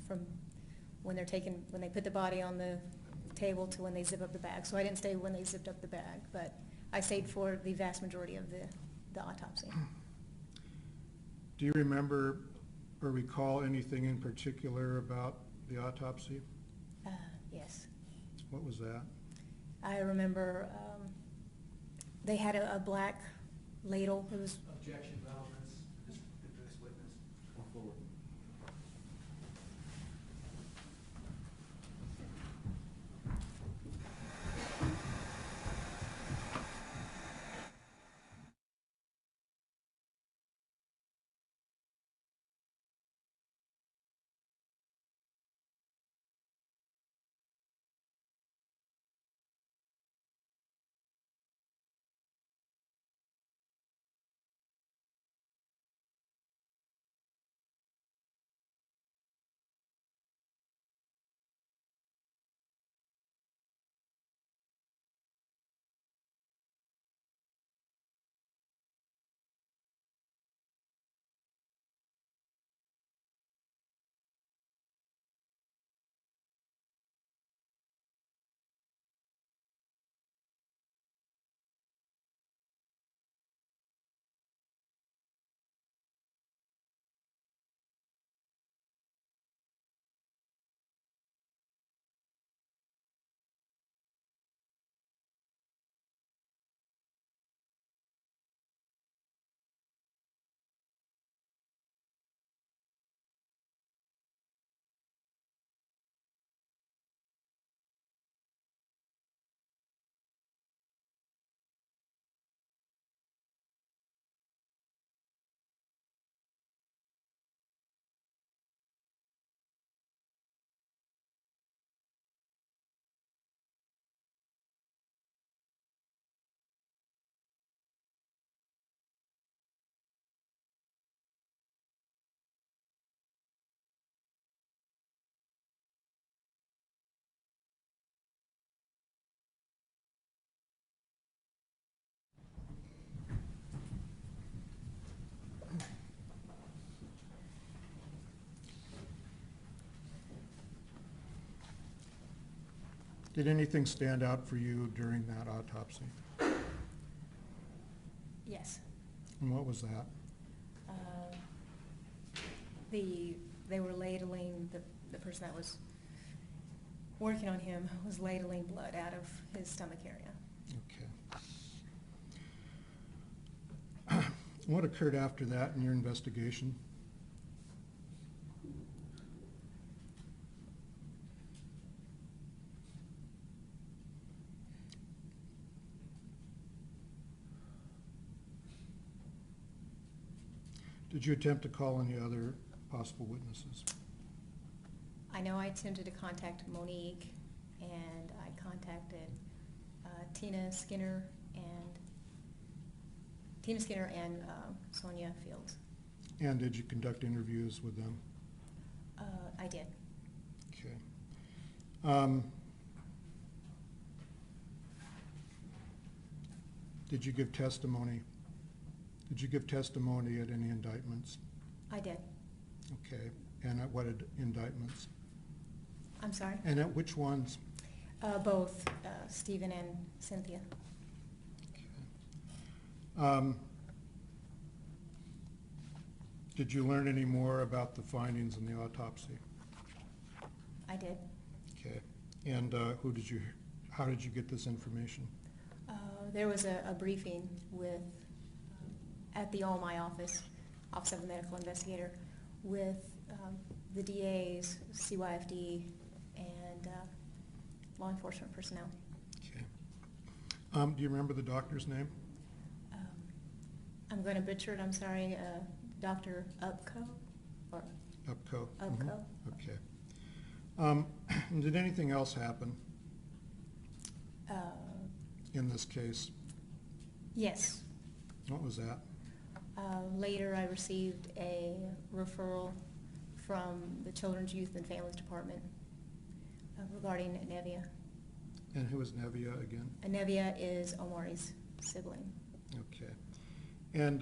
from when they put the body on the table to when they zip up the bag. So I didn't stay when they zipped up the bag, but I stayed for the vast majority of the autopsy. Do you remember or recall anything in particular about the autopsy? Yes. What was that? I remember they had a black ladle. It was Objection. Did anything stand out for you during that autopsy? Yes. And what was that? They were ladling, the person that was working on him was ladling blood out of his stomach area. Okay. What occurred after that in your investigation? Did you attempt to call any other possible witnesses? I know I attempted to contact Monique, and I contacted Tina Skinner and Sonia Fields. And did you conduct interviews with them? I did. Okay. Did you give testimony? Did you give testimony at any indictments? I did. Okay. And at what indictments? I'm sorry? And at which ones? Both Stephen and Cynthia. Did you learn any more about the findings in the autopsy? I did. Okay. And how did you get this information? There was a briefing with, at the OMI office, Office of the Medical Investigator, with the DAs, CYFD, and law enforcement personnel. Okay. Do you remember the doctor's name? I'm going to butcher it, I'm sorry, Dr. Upco, or Upco. Upco. Okay. Did anything else happen in this case? Yes. What was that? Later, I received a referral from the Children's Youth and Families Department regarding Nevia. And who was Nevia again? Nevia is Omaree's sibling. Okay. And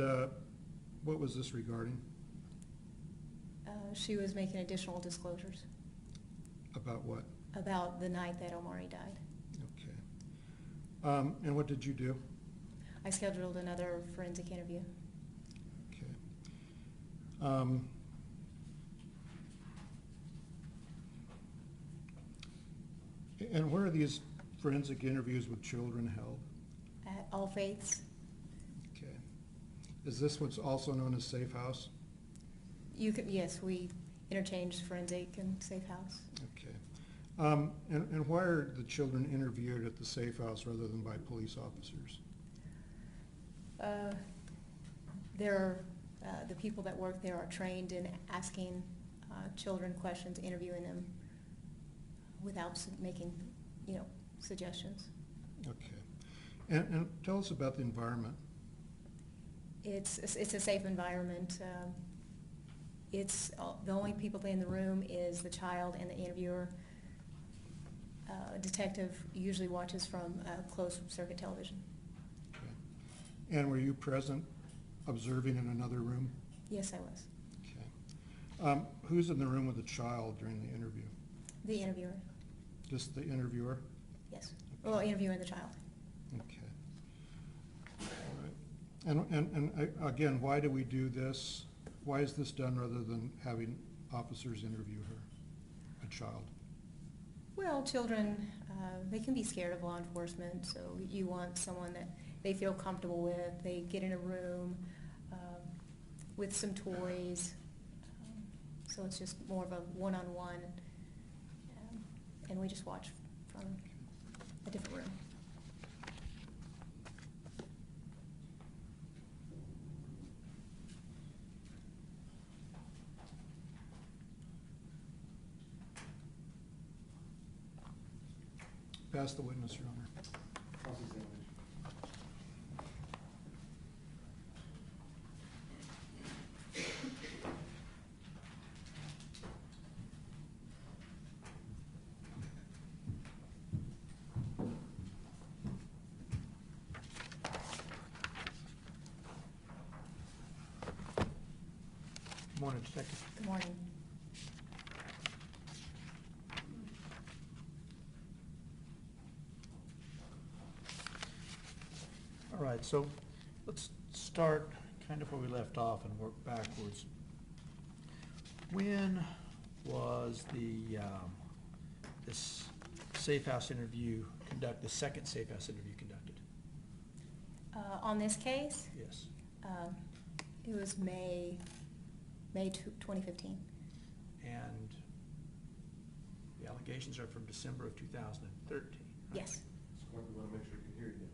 what was this regarding? She was making additional disclosures About what? about the night that Omaree died. Okay. And what did you do? I scheduled another forensic interview. Okay. And where are these forensic interviews with children held? At All Faiths. Okay. Is this what's also known as Safe House? Yes, we interchanged forensic and safe house. Okay. And why are the children interviewed at the Safe House rather than by police officers? The people that work there are trained in asking children questions, interviewing them without making, suggestions. Okay. And tell us about the environment. It's a safe environment. The only people in the room is the child and the interviewer. A detective usually watches from closed circuit television. Okay. And were you present observing in another room? Yes, I was. Okay. Who's in the room with the child during the interview? The interviewer. Just the interviewer? Yes. Okay. Well, interviewing the child. Okay. All right. And again, why do we do this? Why is this done rather than having officers interview her, a child? Well, children, they can be scared of law enforcement, so you want someone that they feel comfortable with. They get in a room with some toys, so it's just more of a one-on-one, and we just watch from a different room. Pass the witness, Your Honor. Cross-examination. Good morning, Detective. Good morning. right, so let's start kind of where we left off and work backwards. When was this safe house interview the second safe house interview conducted? On this case, Yes. it was May 2015. And the allegations are from December of 2013, right? Yes. So we want to make sure we can hear you.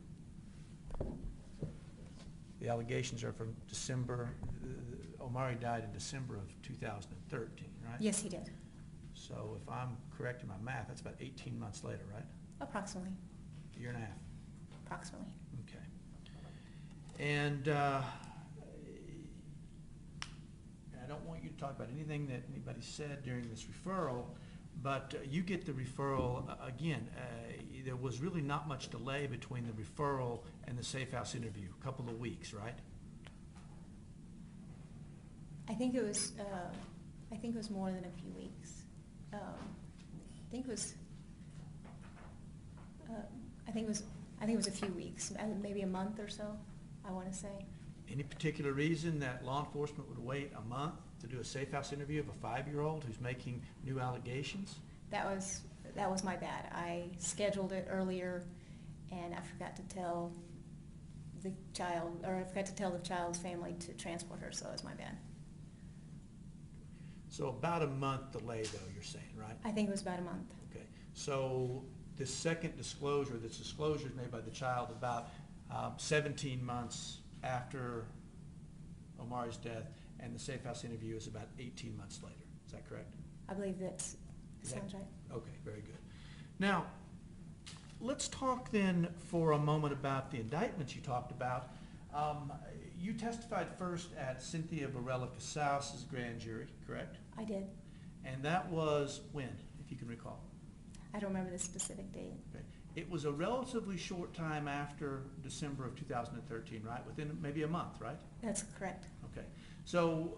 The allegations are from December, Omaree died in December of 2013, right? Yes, he did. So if I'm correct in my math, that's about 18 months later, right? Approximately. A year and a half. Approximately. Okay. And I don't want you to talk about anything that anybody said during this referral, but you get the referral, again, there was really not much delay between the referral and the safe house interview, a couple of weeks, right? I think it was more than a few weeks. I think it was a few weeks, maybe a month or so, I want to say. Any particular reason that law enforcement would wait a month to do a safe house interview of a 5-year-old who's making new allegations? That was my bad. I scheduled it earlier, and I forgot to tell the child's family to transport her, so it was my bad. So about a month delay, though, you're saying, right? I think it was about a month. Okay. So the second disclosure, this disclosure is made by the child about 17 months after Omaree's death, and the safe house interview is about 18 months later. Is that correct? I believe that sounds right. Okay, very good. Now, let's talk then for a moment about the indictments you talked about. You testified first at Cynthia Varela Casaus' grand jury, correct? I did. And that was when, if you can recall? I don't remember the specific date. Okay. It was a relatively short time after December of 2013, right? Within maybe a month, right? That's correct. Okay. So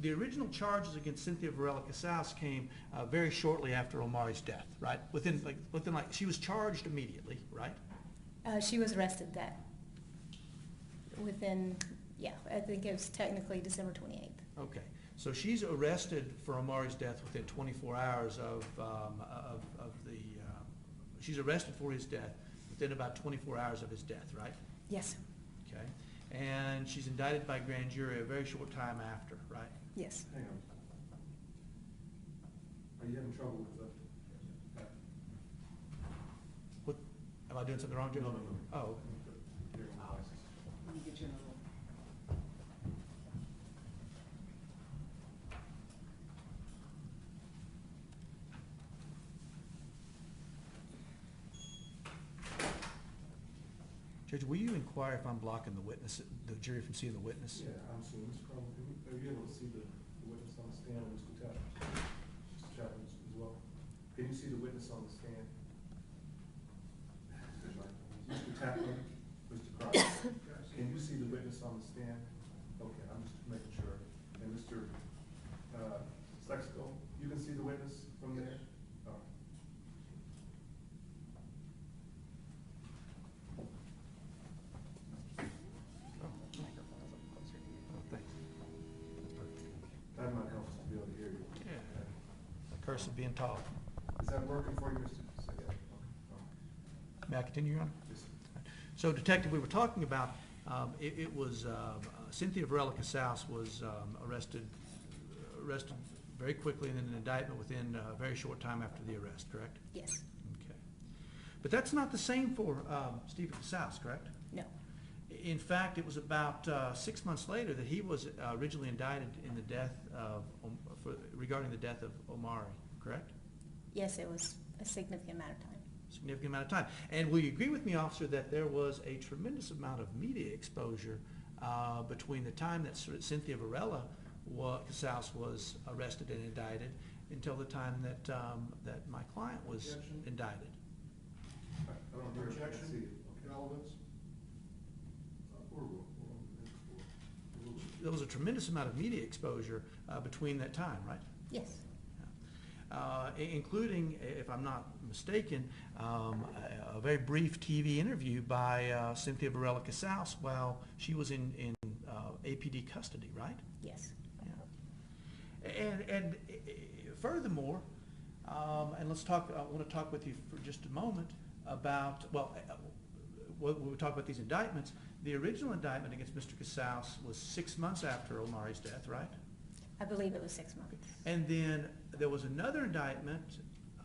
the original charges against Cynthia Varela Casaus came very shortly after Omaree's death, right? Within she was charged immediately, right? She was arrested I think it was technically December 28th. Okay. So she's arrested for Omaree's death within 24 hours she's arrested for his death within about 24 hours of his death, right? Yes. Okay. And she's indicted by grand jury a very short time after, right? Yes. Hang on. Are you having trouble with What, am I doing something wrong, Jim? No. Oh, Hearing devices. Let me get you another one. Judge, will you inquire if I'm blocking the jury from seeing the witness? Yeah, I'm seeing Mr. Crumble. Are you able to see the witness on the stand, and Mr. Chapman? Mr. Chapman as well. Can you see the witness on the stand? Mr. Chapman, Mr. Crumble, can you see the witness on the stand? Okay, I'm just making sure. And Mr. Slexico, you can see the witness from there? All right. That might help us to be able to hear you. Yeah. The curse of being tall. Is that working for you, Mr. Secretary? Okay. All right. May I continue, Your Honor? Yes, sir. So, Detective, we were talking about, it was Cynthia Varela Casaus was arrested very quickly, and then an indictment within a very short time after the arrest, correct? Yes. Okay. But that's not the same for Stephen Casaus, correct? No. In fact, it was about 6 months later that he was originally indicted in the death of, regarding the death of Omaree, correct? Yes, it was a significant amount of time. Significant amount of time. And will you agree with me, officer, that there was a tremendous amount of media exposure between the time that Cynthia Varela Casaus was arrested and indicted until the time that that my client was Objection. indicted? I don't hear it. I Objection. see it. Okay. Relevance? There was a tremendous amount of media exposure between that time, right? Yes. including, if I'm not mistaken, a very brief TV interview by Cynthia Varela Casaus while she was in APD custody, right? Yes. And furthermore, and let's talk, I want to talk with you for just a moment about, well, when we talk about these indictments, the original indictment against Mr. Casaus was 6 months after Omaree's death, right? I believe it was 6 months. And then there was another indictment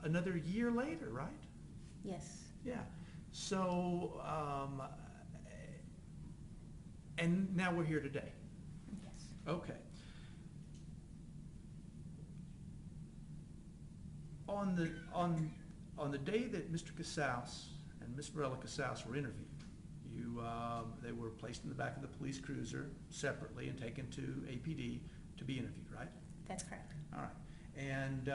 another year later, right? Yes. Yeah. So, and now we're here today. Yes. Okay. On the day that Mr. Casaus and Ms. Varela Casaus were interviewed, they were placed in the back of the police cruiser separately and taken to APD to be interviewed, right? That's correct. All right. And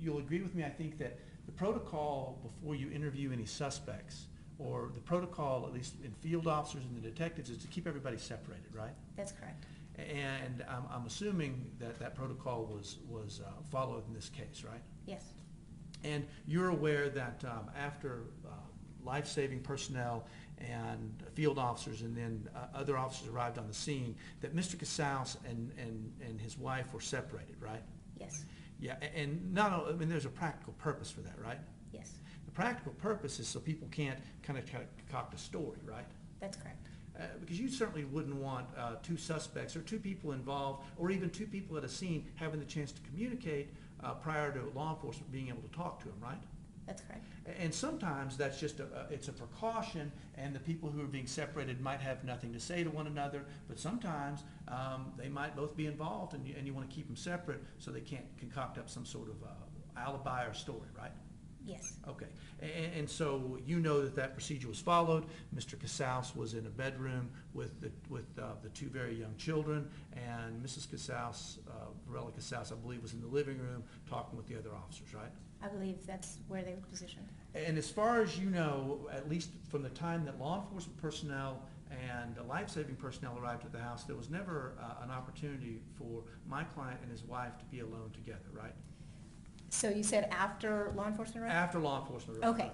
you'll agree with me, I think, that the protocol before you interview any suspects, or the protocol, at least in field officers and the detectives, is to keep everybody separated, right? That's correct. And I'm assuming that that protocol was followed in this case, right? Yes. And you're aware that after life-saving personnel and field officers and then other officers arrived on the scene, that Mr. Casaus and his wife were separated, right? Yes. Yeah, and not only, I mean, there's a practical purpose for that, right? Yes. The practical purpose is so people can't kind of concoct a story, right? That's correct. Because you certainly wouldn't want two suspects or two people involved or even two people at a scene having the chance to communicate prior to law enforcement being able to talk to them, right? That's correct. And sometimes that's just it's a precaution, and the people who are being separated might have nothing to say to one another, but sometimes they might both be involved, and you want to keep them separate so they can't concoct up some sort of alibi or story, right? Yes. Okay, and so you know that procedure was followed. Mr. Casaus was in a bedroom with the two very young children, and Mrs. Casaus, Varela Casaus, I believe, was in the living room talking with the other officers, right? I believe that's where they were positioned. And as far as you know, at least from the time that law enforcement personnel and life-saving personnel arrived at the house, there was never an opportunity for my client and his wife to be alone together, right? So you said after law enforcement arrived? After law enforcement arrived. Okay,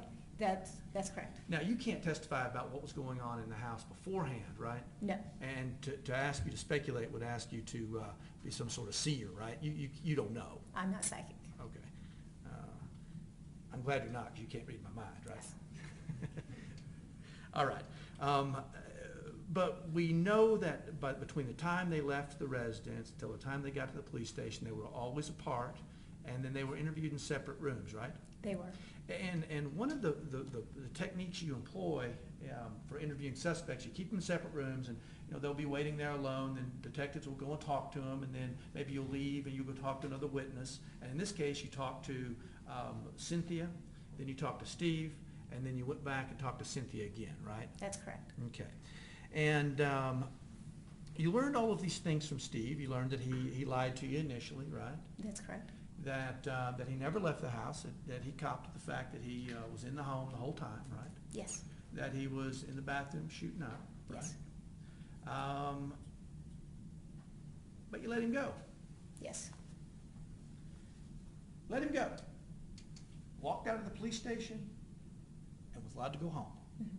that's correct. Now, you can't testify about what was going on in the house beforehand, right? No. And to ask you to speculate would ask you to be some sort of seer, right? You don't know. I'm not psychic. Okay. I'm glad you're not, because you can't read my mind, right? Yes. All right. But we know that between the time they left the residence until the time they got to the police station, they were always apart, and then they were interviewed in separate rooms, right? They were. And one of the techniques you employ for interviewing suspects, you keep them in separate rooms, and they'll be waiting there alone, then detectives will go and talk to them, and then maybe you'll leave and you go talk to another witness. And in this case, you talk to Cynthia, then you talk to Steve, and then you went back and talked to Cynthia again, right? That's correct. Okay. And you learned all of these things from Steve. You learned that he lied to you initially, right? That's correct. That he never left the house, that he copped the fact that he was in the home the whole time, right? Yes. That he was in the bathroom shooting up, right? Yes. But you let him go. Yes. Let him go. Walked out of the police station and was allowed to go home. Mm-hmm.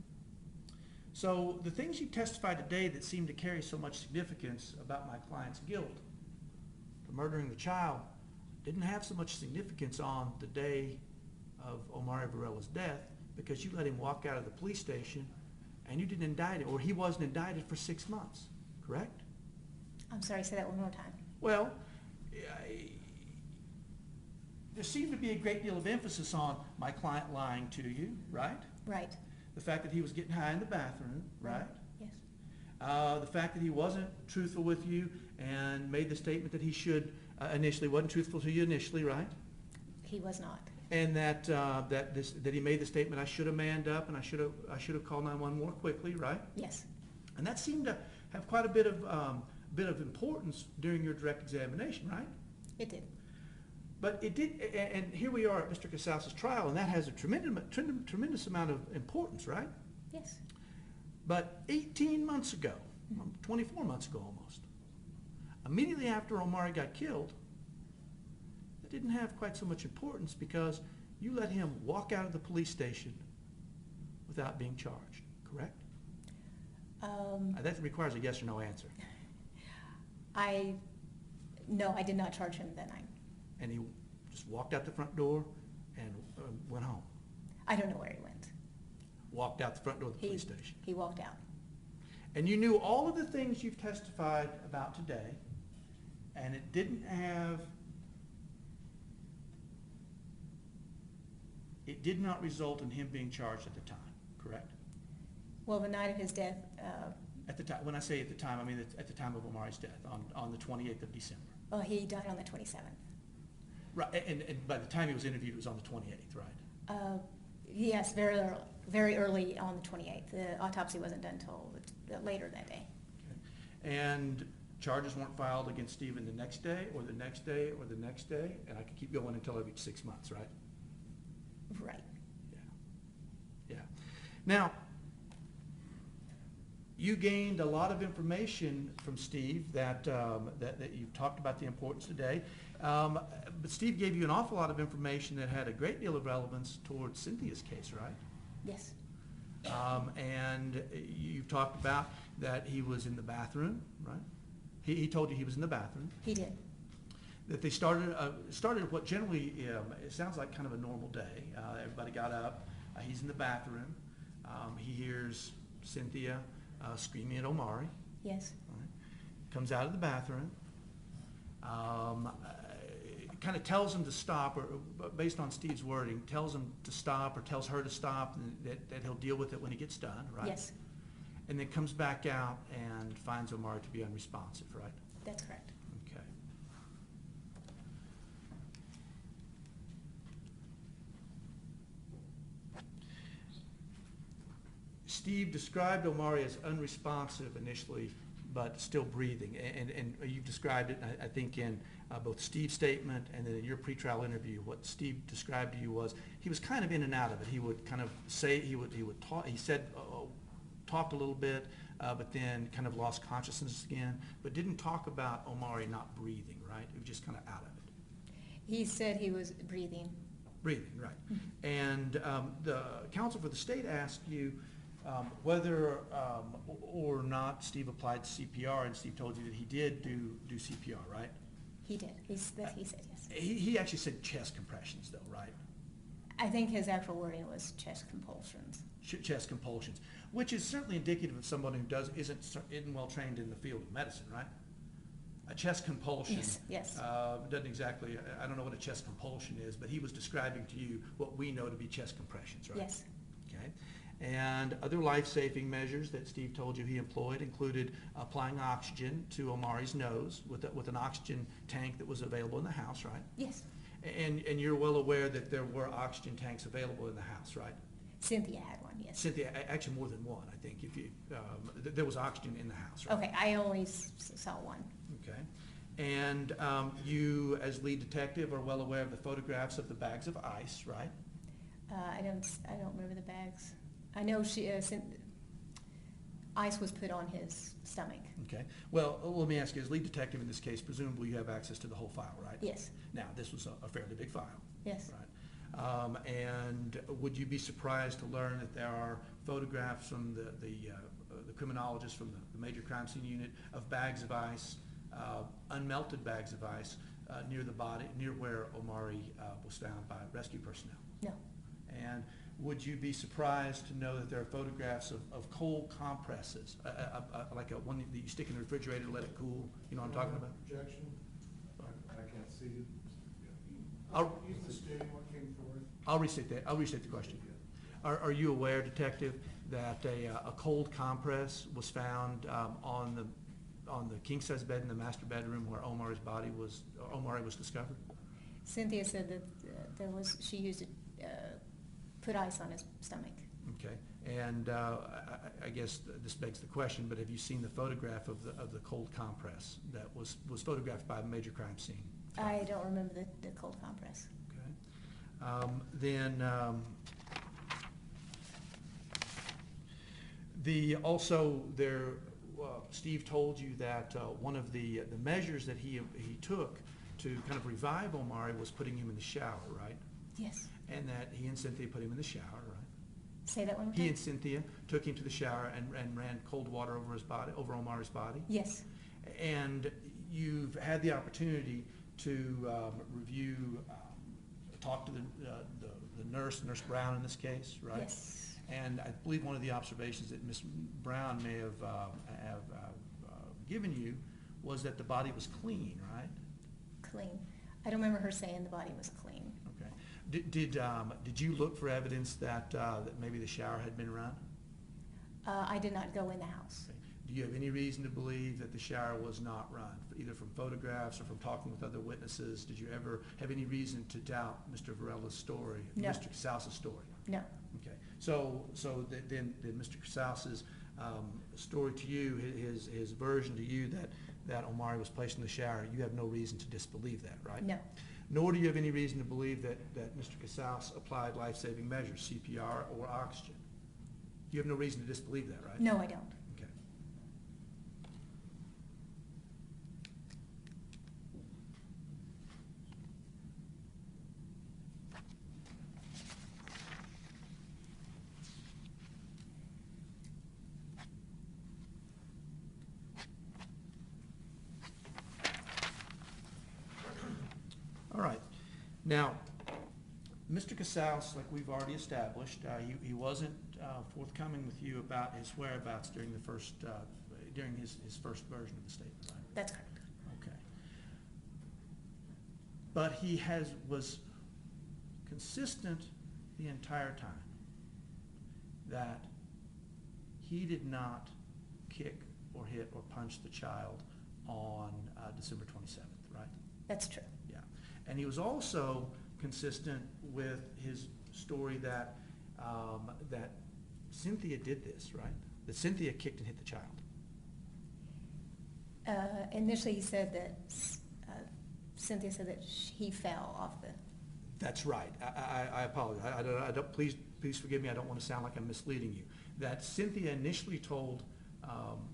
So the things you testified today that seem to carry so much significance about my client's guilt for murdering the child didn't have so much significance on the day of Omaree Varela's death, because you let him walk out of the police station and you didn't indict him, or he wasn't indicted for 6 months, correct? I'm sorry, say that one more time. Well, there seemed to be a great deal of emphasis on my client lying to you, right? Right. The fact that he was getting high in the bathroom, right? Yes. The fact that he wasn't truthful with you and made the statement that he should initially, wasn't truthful to you initially, right? He was not. And that he made the statement, I should have manned up and I should have called 911 more quickly, right? Yes. And that seemed to have quite a bit of importance during your direct examination, right? It did. But it did, and here we are at Mr. Casaus' trial, and that has a tremendous amount of importance, right? Yes. But 18 months ago, 24 months ago almost, immediately after Omaree got killed, didn't have quite so much importance because you let him walk out of the police station without being charged, correct? That requires a yes or no answer. No, I did not charge him that night. And he just walked out the front door and went home. I don't know where he went. Walked out the front door of the police station. He walked out. And you knew all of the things you've testified about today, and it did not result in him being charged at the time, correct? Well, the night of his death, At the time, when I say at the time, I mean at the time of Omaree's death, on the 28th of December. well, he died on the 27th. Right, and by the time he was interviewed, it was on the 28th, right? Yes, very early on the 28th. The autopsy wasn't done until later that day. Okay. And charges weren't filed against Stephen the next day, or the next day, or the next day, and I could keep going until every 6 months, right? Right. Yeah. Now, you gained a lot of information from Steve that you've talked about the importance today. But Steve gave you an awful lot of information that had a great deal of relevance towards Cynthia's case, right? Yes. And you've talked about that he was in the bathroom, right? He told you he was in the bathroom. He did. That they started what generally it sounds like kind of a normal day. Everybody got up. He's in the bathroom. He hears Cynthia screaming at Omaree. Yes. Right. Comes out of the bathroom. Kind of tells him to stop, or based on Steve's wording, tells him to stop or tells her to stop, and that he'll deal with it when he gets done, right? Yes. And then comes back out and finds Omaree to be unresponsive, right? That's correct. Okay. Steve described Omaree as unresponsive initially, but still breathing. And you've described it, I think, in both Steve's statement and then in your pretrial interview. What Steve described to you was he was kind of in and out of it. He would kind of say, he would talk, he said, talked a little bit, but then kind of lost consciousness again, but didn't talk about Omaree not breathing, right? He was just kind of out of it. He said he was breathing. Breathing, right. And the counsel for the state asked you whether or not Steve applied CPR, and Steve told you that he did do CPR, right? He did. He said yes. He actually said chest compressions, though, right? I think his actual wording was chest compulsions. Chest compulsions, which is certainly indicative of someone who isn't well trained in the field of medicine, right? A chest compulsion. Yes. Doesn't exactly. I don't know what a chest compulsion is, but he was describing to you what we know to be chest compressions, right? Yes. Okay. And other life-saving measures that Steve told you he employed included applying oxygen to Omaree's nose with an oxygen tank that was available in the house, right? Yes. And you're well aware that there were oxygen tanks available in the house, right? Cynthia had one, yes. Cynthia, actually more than one, I think. If you, there was oxygen in the house, right? Okay, I only saw one. Okay. And you, as lead detective, are well aware of the photographs of the bags of ice, right? I don't remember the bags. I know ice was put on his stomach. Okay. Well, let me ask you, as lead detective in this case, presumably you have access to the whole file, right? Yes. Now, this was a fairly big file. Yes. Right. And would you be surprised to learn that there are photographs from the criminologists from the major crime scene unit of bags of ice, unmelted bags of ice, near the body, near where Omaree was found by rescue personnel? No. And would you be surprised to know that there are photographs of cold compresses, like one that you stick in the refrigerator to let it cool? You know what I'm talking about? Projection. I can't see it. Use the stating what came forth. I'll restate that. I'll restate the question. Are you aware, detective, that a cold compress was found on the king size bed in the master bedroom where Omaree was discovered? Cynthia said that she used it, put ice on his stomach. Okay, and I guess this begs the question, but have you seen the photograph of the cold compress that was photographed by a major crime scene? I don't remember the cold compress. Okay. Steve told you that one of the measures that he took to kind of revive Omaree was putting him in the shower, right? Yes. And that he and Cynthia put him in the shower, right? Say that one more He time? and Cynthia took him to the shower and ran cold water over his body, over Omaree's body. Yes. And you've had the opportunity to review, talk to the nurse, Nurse Brown in this case, right? Yes. And I believe one of the observations that Ms. Brown may have given you was that the body was clean, right? Clean. I don't remember her saying the body was clean. Okay. Did you look for evidence that maybe the shower had been run? I did not go in the house. Okay. Do you have any reason to believe that the shower was not run, either from photographs or from talking with other witnesses? Did you ever have any reason to doubt Mr. Varela's story, No. Mr. Casaus' story? No. Okay. So then Mr. Casaus' story to you, his version to you that Omaree was placed in the shower, you have no reason to disbelieve that, right? No. Nor do you have any reason to believe that Mr. Casaus applied life-saving measures, CPR or oxygen. You have no reason to disbelieve that, right? No, I don't. Okay. All right. Now, Mr. Casaus, like we've already established, he wasn't forthcoming with you about his whereabouts during during his first version of the statement, right? That's correct. Okay. But he was consistent the entire time that he did not kick or hit or punch the child on December 27th, right? That's true. Yeah. And he was also consistent with his story that that Cynthia did this, right? That Cynthia kicked and hit the child. Initially, he said that Cynthia said that he fell off the. That's right. I apologize. I don't. Please forgive me. I don't want to sound like I'm misleading you. That Cynthia initially told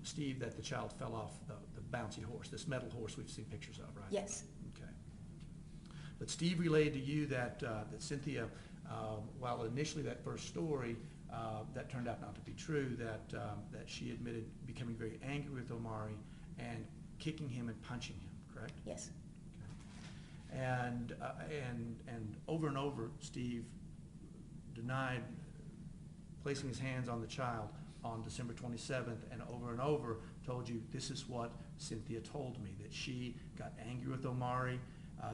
Steve that the child fell off the bouncy horse, this metal horse we've seen pictures of, right? Yes. Okay. But Steve relayed to you that Cynthia, while initially that first story that turned out not to be true, that she admitted becoming very angry with Omaree and kicking him and punching him. Correct? Yes. Okay. And over, Steve denied placing his hands on the child on December 27th, and over told you this is what Cynthia told me, that she got angry with Omaree,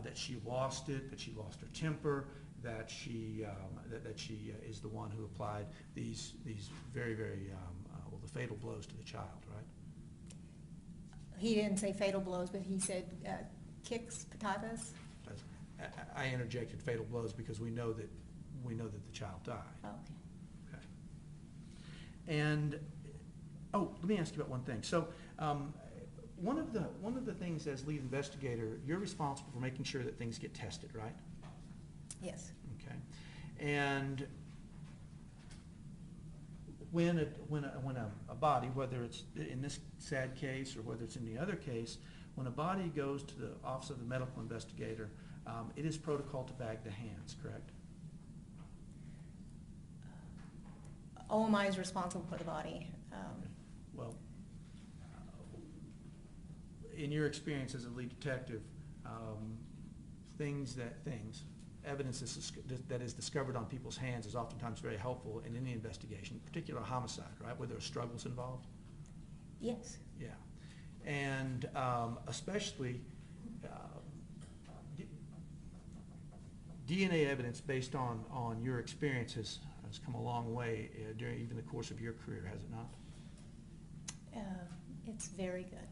that she lost it, that she lost her temper, that she is the one who applied these very the fatal blows to the child, right? He didn't say fatal blows, but he said kicks, patatas. I interjected fatal blows because we know that the child died. Oh, okay. Okay. And let me ask you about one thing. So one of the things as lead investigator, you're responsible for making sure that things get tested, right? Yes. Okay. And when a body, whether it's in this sad case or whether it's in the other case, when a body goes to the office of the medical investigator, it is protocol to bag the hands, correct? OMI is responsible for the body. Okay. Well, in your experience as a lead detective, evidence that is discovered on people's hands is oftentimes very helpful in any investigation, particularly a homicide, right, where there are struggles involved? Yes. Yeah. And especially DNA evidence based on your experience has come a long way during even the course of your career, has it not? It's very good.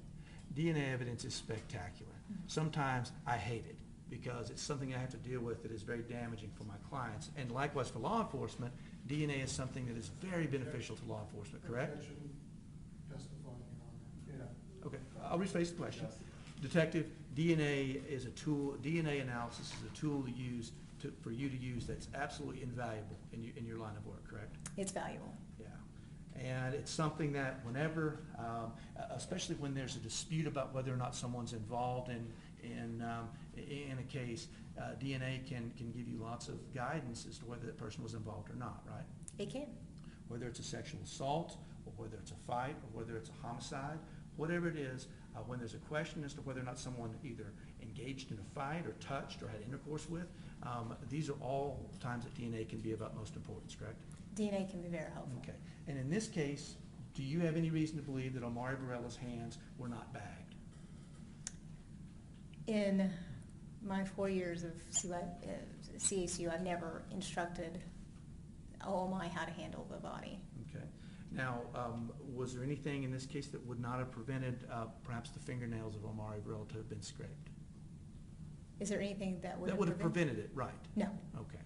DNA evidence is spectacular. Mm-hmm. Sometimes I hate it because it's something I have to deal with that is very damaging for my clients. And likewise for law enforcement, DNA is something that is very beneficial to law enforcement, correct? Yeah. Okay, I'll rephrase the question. Detective, DNA is a tool, DNA analysis is a tool for you to use that's absolutely invaluable in your line of work, correct? It's valuable. Yeah. And it's something that whenever, especially when there's a dispute about whether or not someone's involved in in a case, DNA can give you lots of guidance as to whether that person was involved or not, right? It can. Whether it's a sexual assault, or whether it's a fight, or whether it's a homicide, whatever it is, when there's a question as to whether or not someone either engaged in a fight or touched or had intercourse with, these are all times that DNA can be of utmost importance, correct? DNA can be very helpful. Okay. And in this case, do you have any reason to believe that Omaree Varela's hands were not bagged? In my 4 years of CACU, I've never instructed OMI how to handle the body. Okay. Now, was there anything in this case that would not have prevented perhaps the fingernails of Omaree Varela to have been scraped? Is there anything that would That would have prevented it, right? No. Okay.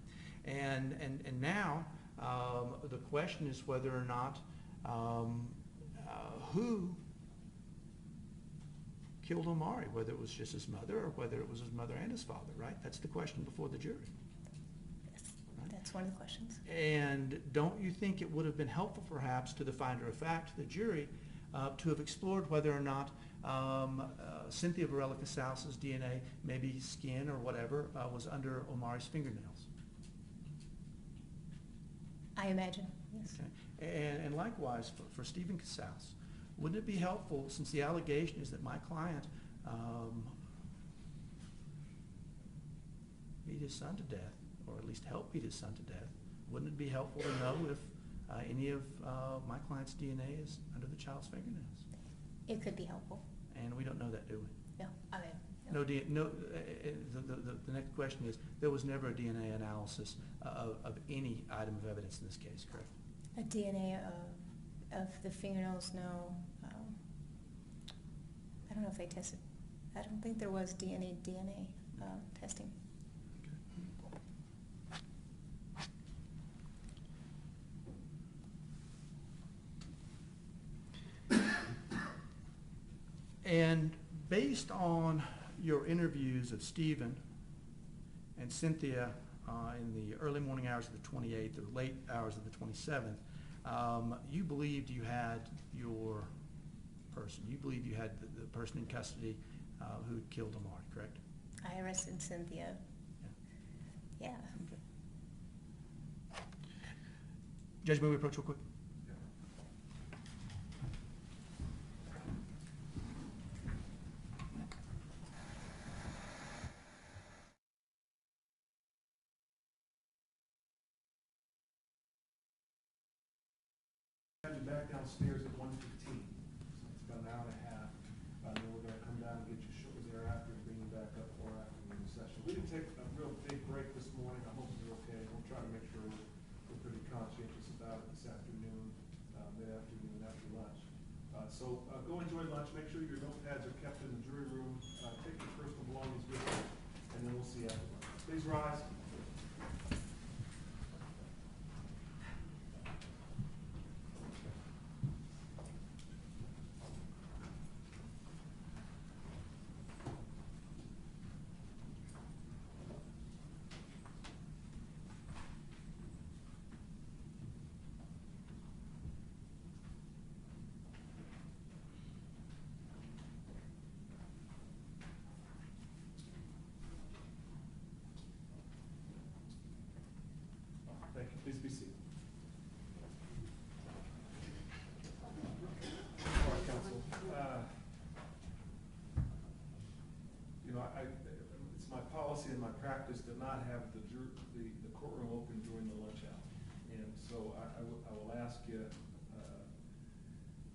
And now, the question is whether or not who killed Omaree, whether it was just his mother or whether it was his mother and his father, right? That's the question before the jury. Yes, that's one of the questions. And don't you think it would have been helpful perhaps to the finder of fact, the jury, to have explored whether or not Cynthia Varela Casaus' DNA, maybe skin or whatever, was under Omaree's fingernails? I imagine, yes. Okay. And likewise, for Stephen Casaus, wouldn't it be helpful, since the allegation is that my client beat his son to death, or at least helped beat his son to death, wouldn't it be helpful to know if any of my client's DNA is under the child's fingernails? It could be helpful. And we don't know that, do we? No, I mean, No. The next question is, there was never a DNA analysis of any item of evidence in this case, correct? A DNA of the fingernails, no. I don't know if they tested. I don't think there was DNA testing. And based on your interviews of Stephen and Cynthia in the early morning hours of the 28th or late hours of the 27th, you believed you had your person. You believed you had the person in custody who had killed Omaree, correct? I arrested Cynthia. Yeah. Okay. Judge, may we approach real quick? Have you back downstairs at 1:15, so it's about an hour and a half. Then we're gonna come down and get you shortly thereafter and bring you back up for our afternoon session. We didn't take a real big break this morning. I hope you're okay. We'll try to make sure we're pretty conscientious about it this afternoon, mid-afternoon after lunch. So go enjoy lunch. Make sure your notepads are kept in the jury room. Take your personal belongings with you, and then we'll see you after lunch. Please rise. Thank you. Please be seated. All right, counsel. It's my policy and my practice to not have the courtroom open during the lunch hour. And so I will ask you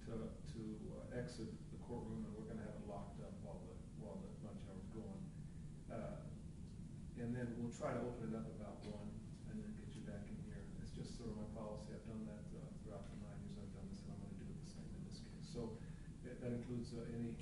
to exit the courtroom, and we're going to have it locked up while the lunch hour is going. And then we'll try to open it up about 1. And then get you back in here. It's just sort of my policy. I've done that throughout the 9 years I've done this, and I'm going to do it the same in this case. So that includes any